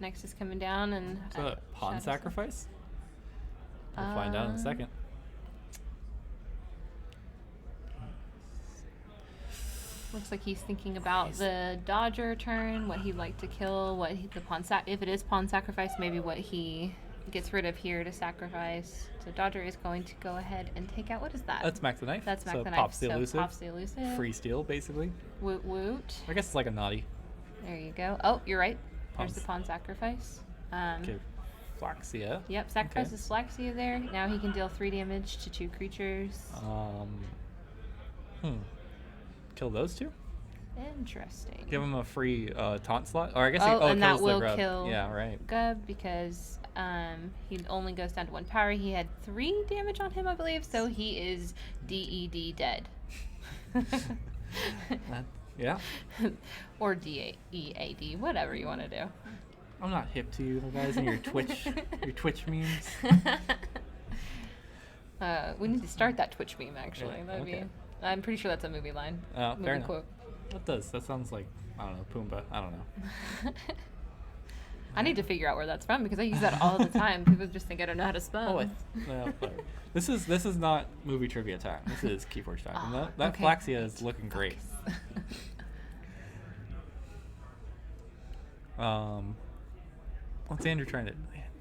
Nexus coming down and... Is that a pawn Shadow sacrifice? We'll find out in a second. Looks like he's thinking about the Dodger turn, what he'd like to kill, the pawn if it is pawn sacrifice, maybe what he gets rid of here to sacrifice. So Dodger is going to go ahead and take out, what is that? That's Mac the Knife. That's Mac so the Knife. Pops the elusive. Pops the elusive. Free steal, basically. Woot woot. I guess it's like a naughty. There you go. Oh, you're right. Pawns. There's the pawn sacrifice. Okay. Flaxia. Yep, sacrifices Flaxia there. Now he can deal 3 damage to 2 creatures. Kill those 2? Interesting. Give him a free taunt slot? Or I guess and that kills the will grub. kill Yeah, right. Gub because he only goes down to 1 power. He had 3 damage on him, I believe, so he is DED dead. Yeah. Or DEAD, whatever you want to do. I'm not hip to you guys and your Twitch memes. We need to start that Twitch meme, actually. Yeah, That'd okay. be. I'm pretty sure that's a movie line. Fair Movie enough. quote. What does? That sounds like, I don't know, Pumbaa. I don't know. I need to figure out where that's from because I use that all the time. People just think I don't know how to spell. This is not movie trivia time. This is Keyforge time. And that okay. Flaxia is looking great. What's Andrew trying to?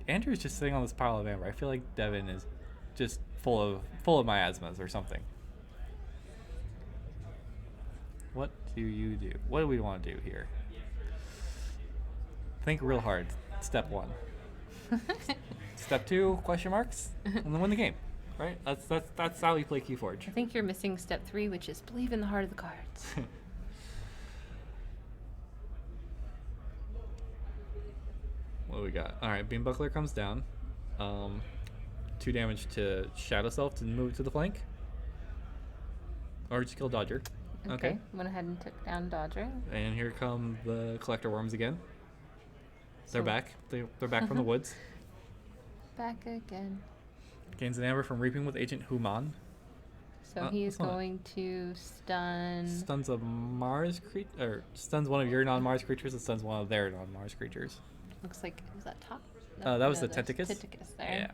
Andrew's just sitting on this pile of amber. I feel like Devin is just full of miasmas or something. What do you do? What do we want to do here? Think real hard. Step 1. Step 2, question marks, and then win the game. Right? That's how we play Keyforge. I think you're missing step 3, which is believe in the heart of the cards. What do we got? All right, Beam Buckler comes down. 2 damage to Shadow Self to move to the flank. Or just kill Dodger. Okay. Went ahead and took down Dodger. And here come the Collector Worms again. They're So- back. They're back from the woods. Back again. Gains an amber from Reaping with Agent Human. So he's that's not- going to stun. Stuns a Mars creature, or stuns one of your non-Mars creatures and stuns one of their non-Mars creatures. Looks like, was that top? That was the there's Tentacus. Tentacus there. Yeah.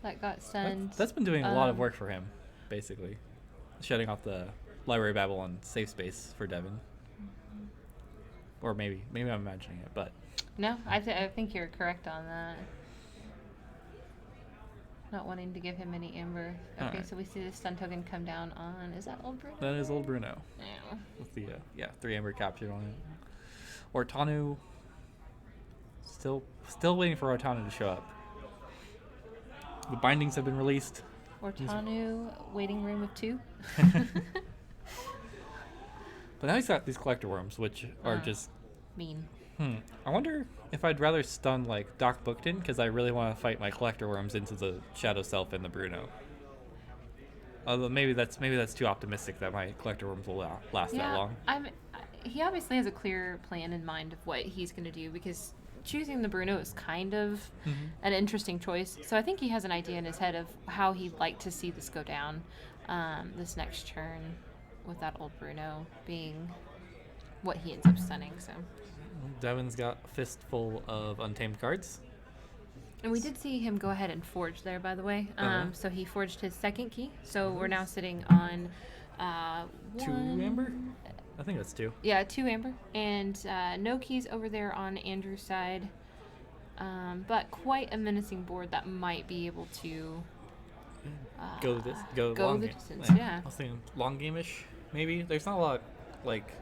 That got stunned. That's been doing a lot of Um, work for him, basically. Shutting off the Library of Babylon safe space for Devin. Or maybe I'm imagining it, but No, I think you're correct on that. Not wanting to give him any amber. Okay, Alright. so we see the stun token come down on. Is that old Bruno? that is old Bruno. No. With the 3 amber captured on it. Ortanu. Still waiting for Ortanu to show up. The bindings have been released. Ortanu, waiting room of 2. But now he's got these Collector Worms, which are just Mean. I wonder if I'd rather stun like Doc Bookton, because I really want to fight my Collector Worms into the Shadow Self and the Bruno. Although maybe that's too optimistic that my Collector Worms will last that long. He obviously has a clear plan in mind of what he's going to do, because choosing the Bruno is kind of an interesting choice. So I think he has an idea in his head of how he'd like to see this go down this next turn, with that old Bruno being what he ends up stunning. So. Devin's got a fistful of untamed cards. And we did see him go ahead and forge there, by the way. So he forged his second key. So we're now sitting on 2 amber? I think that's 2. Yeah, 2 amber. And no keys over there on Andrew's side. But quite a menacing board that might be able to Go long the game. distance, yeah. I was thinking long game-ish, maybe. There's not a lot, like...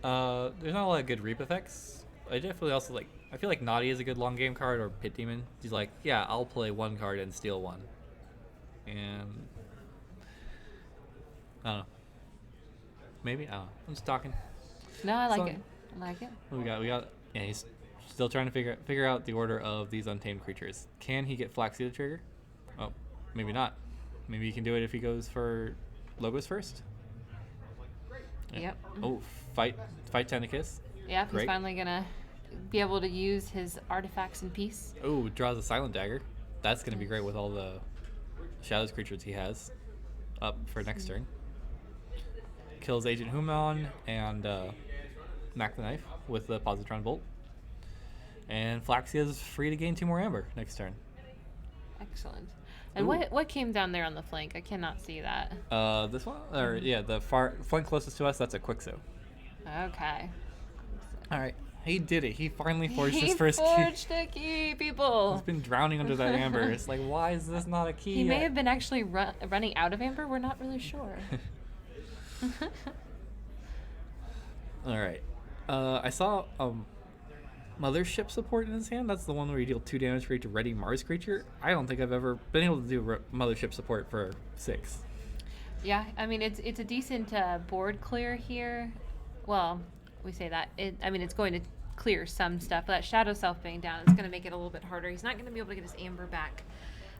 there's not a lot of good reap effects. I definitely also like. I feel like Naughty is a good long game card, or Pit Demon. He's like, yeah, I'll play 1 card and steal 1. And I don't know. Maybe I don't know. I'm just talking. No, I like So- it. I like it. What we got. Yeah, he's still trying to figure out the order of these untamed creatures. Can he get Flaxia to trigger? Oh, maybe not. Maybe he can do it if he goes for Logos first. Yeah. Yep. Oh, fight Tentacus. Yeah, he's Great. finally going to be able to use his artifacts in peace. Oh, draws a Silent Dagger. That's going to be great with all the Shadows creatures he has up for next turn. Kills Agent Human and Mac the Knife with the Positron Bolt. And Flaxia is free to gain 2 more amber next turn. Excellent. And Ooh. what came down there on the flank? I cannot see that. This one? Or, yeah, the far flank closest to us, that's a Quixo. Okay. All right. He did it. He finally forged his He first key. forged a key, people. He's been drowning under that amber. It's like, why is this not a key He may yet? have been actually running out of amber. We're not really sure. All right. I saw Mothership support in his hand. That's the one where you deal 2 damage for each ready Mars creature. I don't think I've ever been able to do Mothership support for 6. Yeah, I mean it's a decent board clear here. Well, we say that. It's going to clear some stuff. But that Shadow Self being down is going to make it a little bit harder. He's not going to be able to get his amber back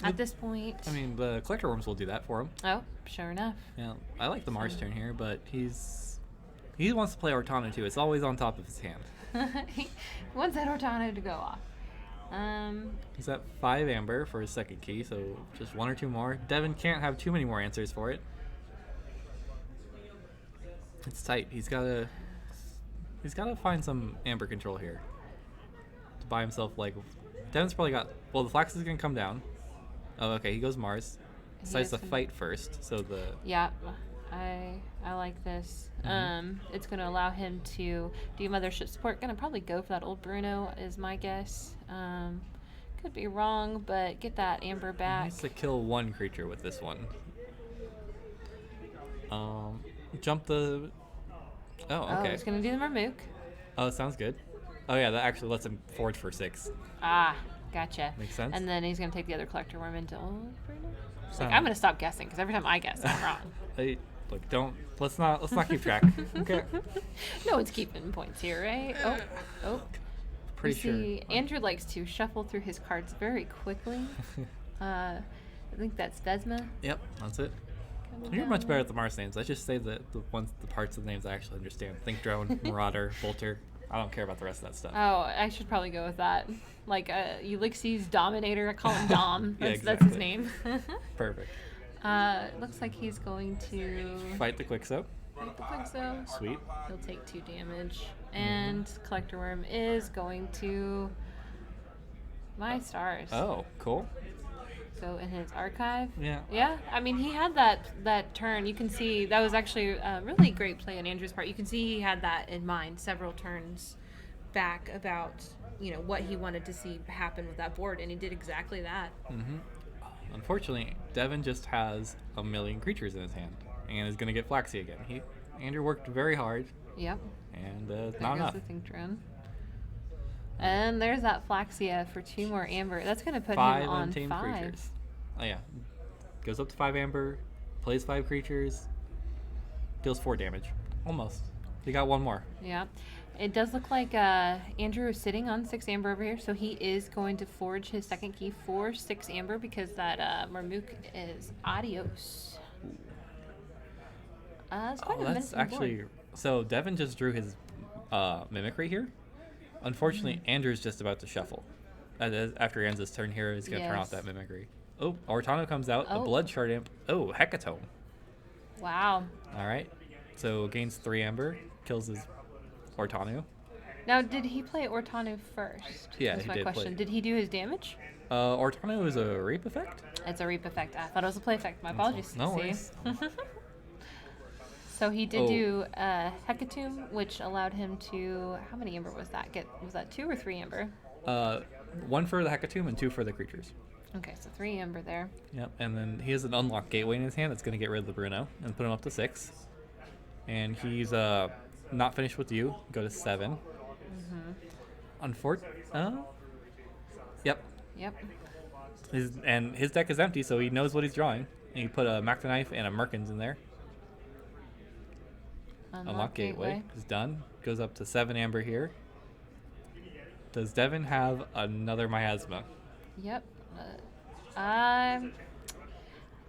at this point. I mean, the Collector Worms will do that for him. Oh, sure enough. Yeah, I like the Mars turn here, but he wants to play Ortana too. It's always on top of his hand. He wants that Ortano to go off. He's at 5 amber for his second key, so just 1 or 2 more. Devin can't have too many more answers for it. It's tight. He's gotta find some amber control here to buy himself. Like, Devin's probably got. Well, the Flax is gonna come down. Oh, okay. He goes Mars. Decides to fight first. So the. Yeah, I like this. It's going to allow him to do Mothership support. Going to probably go for that old Bruno is my guess. Could be wrong, but get that amber He back. needs to kill 1 creature with this one. Jump the. Oh, okay. He's going to do the Marmook. Oh, sounds good. Oh yeah, that actually lets him forge for 6. Ah, gotcha. Makes sense. And then he's going to take the other Collector Worm into old Bruno. It's like, Sound- I'm going to stop guessing because every time I guess, I'm wrong. Hey, look, let's not keep track. Okay. No one's keeping points here, right? Oh. Pretty see, sure. Andrew likes to shuffle through his cards very quickly. I think that's Vesma. Yep, that's it. coming You're down much better there. at the Mars names. I just say the parts of the names I actually understand. Think Drone, Marauder, Bolter. I don't care about the rest of that stuff. Oh, I should probably go with that. Like Ulysses Dominator, I call him Dom. Yeah, That's his exactly. name. Perfect. Looks like he's going to Fight the Quixo. fight the Quixo. Sweet. He'll take 2 damage. And Collector Worm is going to my stars. Oh, cool. Go in his archive. Yeah. Yeah, I mean, he had that turn. You can see that was actually a really great play on Andrew's part. You can see he had that in mind several turns back about, what he wanted to see happen with that board, and he did exactly that. Mm-hmm. Unfortunately, Devin just has a million creatures in his hand and is going to get Flaxy again. Andrew worked very hard, Yep. and There not goes enough. the Think Drone. And there's that Flaxia for 2 more amber. That's going to put 5 him on untamed 5. creatures. Oh yeah, goes up to 5 amber, plays 5 creatures, deals 4 damage. Almost. He got 1 more. Yeah. It does look like Andrew is sitting on 6 amber over here, so he is going to forge his second key for 6 amber because that Marmook is adios. It's quite a That's menacing actually board. so. Devin just drew his mimicry here. Unfortunately, Andrew's just about to shuffle. After he ends his turn here, he's gonna turn off Yes. that mimicry. Oh, Ortano comes out. A Oh. blood shard imp. Oh, Hecatome. Wow. All right. So gains 3 amber, kills his Ortano. Now, did he play Ortano first? Yeah, That's he my did play. question. Did he do his damage? Ortano is a rape effect. It's a reap effect. I thought it was a play effect. My apologies. No See? worries. So he did Oh. do Hecatomb, which allowed him to. How many amber was that? Was that 2 or 3 amber? 1 for the Hecatome and 2 for the creatures. Okay, so 3 amber there. Yep. And then he has an unlocked gateway in his hand that's gonna get rid of the Bruno and put him up to 6. And he's not finished with you. Go to 7. Yep. Yep. His deck is empty, so he knows what he's drawing. And you put a Mac the Knife and a Merkins in there. Unlock gateway is done. Goes up to 7 amber here. Does Devin have another miasma? Yep. I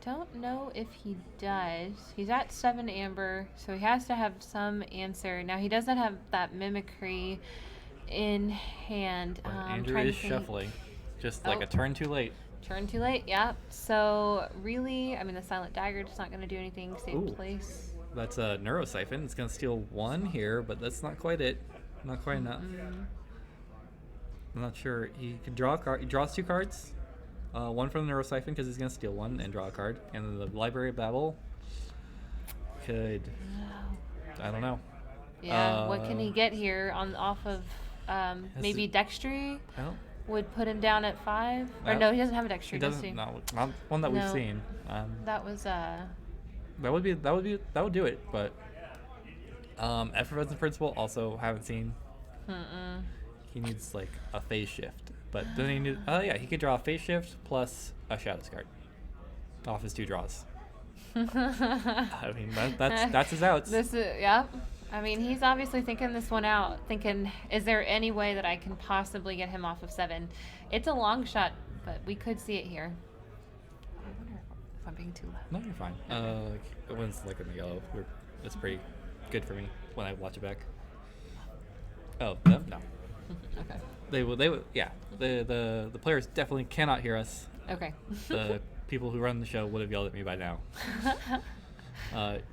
don't know if he does. He's at 7 amber, so he has to have some answer. Now he doesn't have that mimicry in hand. But I'm Andrew trying is to think. shuffling, just like Oh. a turn too late. Turn too late. Yeah. So really, I mean, the silent dagger is not going to do anything. Save Ooh. place. That's a Neurosiphon. It's gonna steal 1 here, but that's not quite it. Not quite enough. I'm not sure. He can draw a card. He draws 2 cards. 1 from the Neurosiphon because he's gonna steal 1 and draw a card. And then the Library of Babel could. I don't know. Yeah. What can he get here off of maybe it- Dextry? Well, Would put him down at 5. Or Well, no, he doesn't have a he Dextry, does doesn't. he? No, not one that we've No. seen. That was That would do it. But Effervescent Principle also haven't seen. He needs like a phase shift. But then he need. Oh yeah, he could draw a phase shift plus a Shadows card off his 2 draws. I mean that's his outs. This is I mean, he's obviously thinking this one out, thinking, is there any way that I can possibly get him off of 7? It's a long shot, but we could see it here. I wonder if I'm being too loud. No, you're fine. One's like in the yellow. It's pretty good for me when I watch it back. Oh, no. Okay. They would. Yeah. The players definitely cannot hear us. Okay. The people who run the show would have yelled at me by now.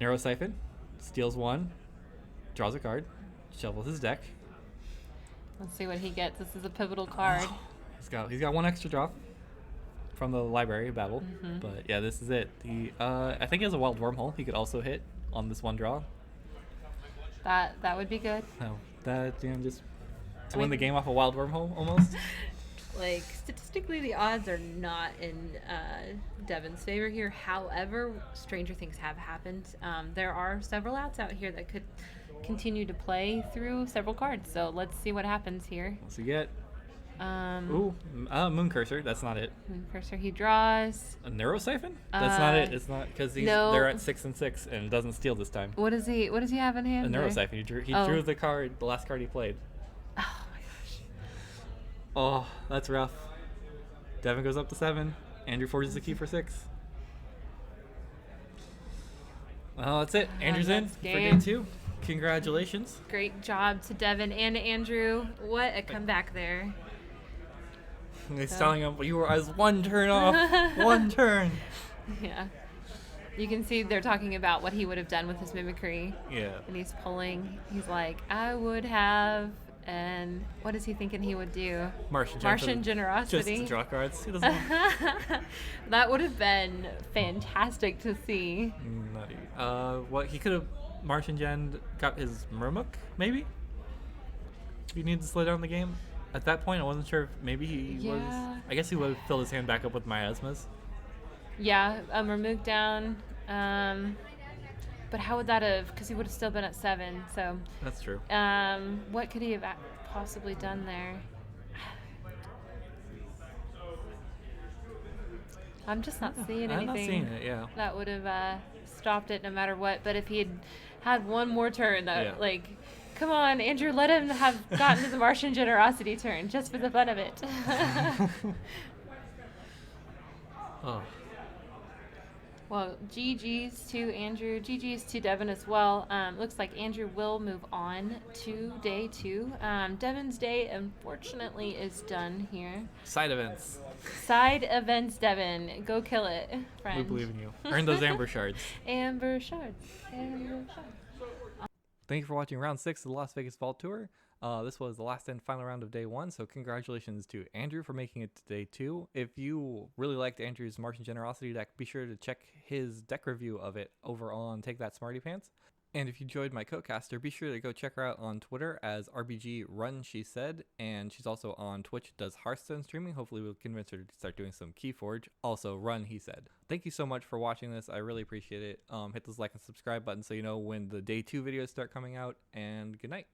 Neurosiphon steals 1, draws a card, shuffles his deck. Let's see what he gets. This is a pivotal card. He's got 1 extra draw from the Library of Babel. But yeah, this is it. I think he has a Wild Wormhole. He could also hit on this 1 draw. That would be good. No, that just to I win the mean- game off a Wild Wormhole almost. Like, statistically, the odds are not in Devin's favor here. However, stranger things have happened. There are several outs out here that could continue to play through several cards. So let's see what happens here. What's he get? Moon Moon Cursor. That's not it. Cursor, he draws. A Neurosiphon? That's not it. It's not because no. they're at 6 and 6 and doesn't steal this time. What does he have in A hand? there? Neurosiphon. He drew Oh. the last card he played. Oh my gosh. Oh, that's rough. Devin goes up to 7. Andrew forges the key for 6. Well, that's it. Andrew's in That's for game. day 2. Congratulations. Great job to Devin and Andrew. What a comeback there. He's telling him, you were as 1 turn off. 1 turn. Yeah. You can see they're talking about what he would have done with his mimicry. Yeah. And he's pulling. He's like, I would have. And what is he thinking he would do? Martian generosity. Just draw cards. He doesn't want... That would have been fantastic to see. Nutty. What he could have Martian Gen got his Murmuk, maybe? If he needed to slow down the game. At that point, I wasn't sure if maybe he was. I guess he would have filled his hand back up with miasmas. Yeah, remove down. But how would that have? Because he would have still been at 7. So. That's true. What could he have possibly done there? I'm just not seeing anything. I'm not seeing it. Yeah. That would have stopped it no matter what. But if he had had one more turn, that like. Come on, Andrew, let him have gotten to the Martian generosity turn just for the fun of it. Oh. Well, GG's to Andrew, GG's to Devin as well. Looks like Andrew will move on to day 2. Devin's day, unfortunately, is done here. Side events. Side events, Devin. Go kill it, friend. We believe in you. Earn those amber shards. Amber shards. Amber shards. Thank you for watching round 6 of the Las Vegas Vault Tour. This was the last and final round of day 1, so congratulations to Andrew for making it to day 2. If you really liked Andrew's Martian Generosity deck, be sure to check his deck review of it over on Take That Smarty Pants. And if you enjoyed my co-caster, be sure to go check her out on Twitter as RBG Run She Said, and she's also on Twitch, does Hearthstone streaming. Hopefully we'll convince her to start doing some Keyforge. Also, Run He Said. Thank you so much for watching this. I really appreciate it. Hit those like and subscribe buttons so you know when the day 2 videos start coming out, and good night.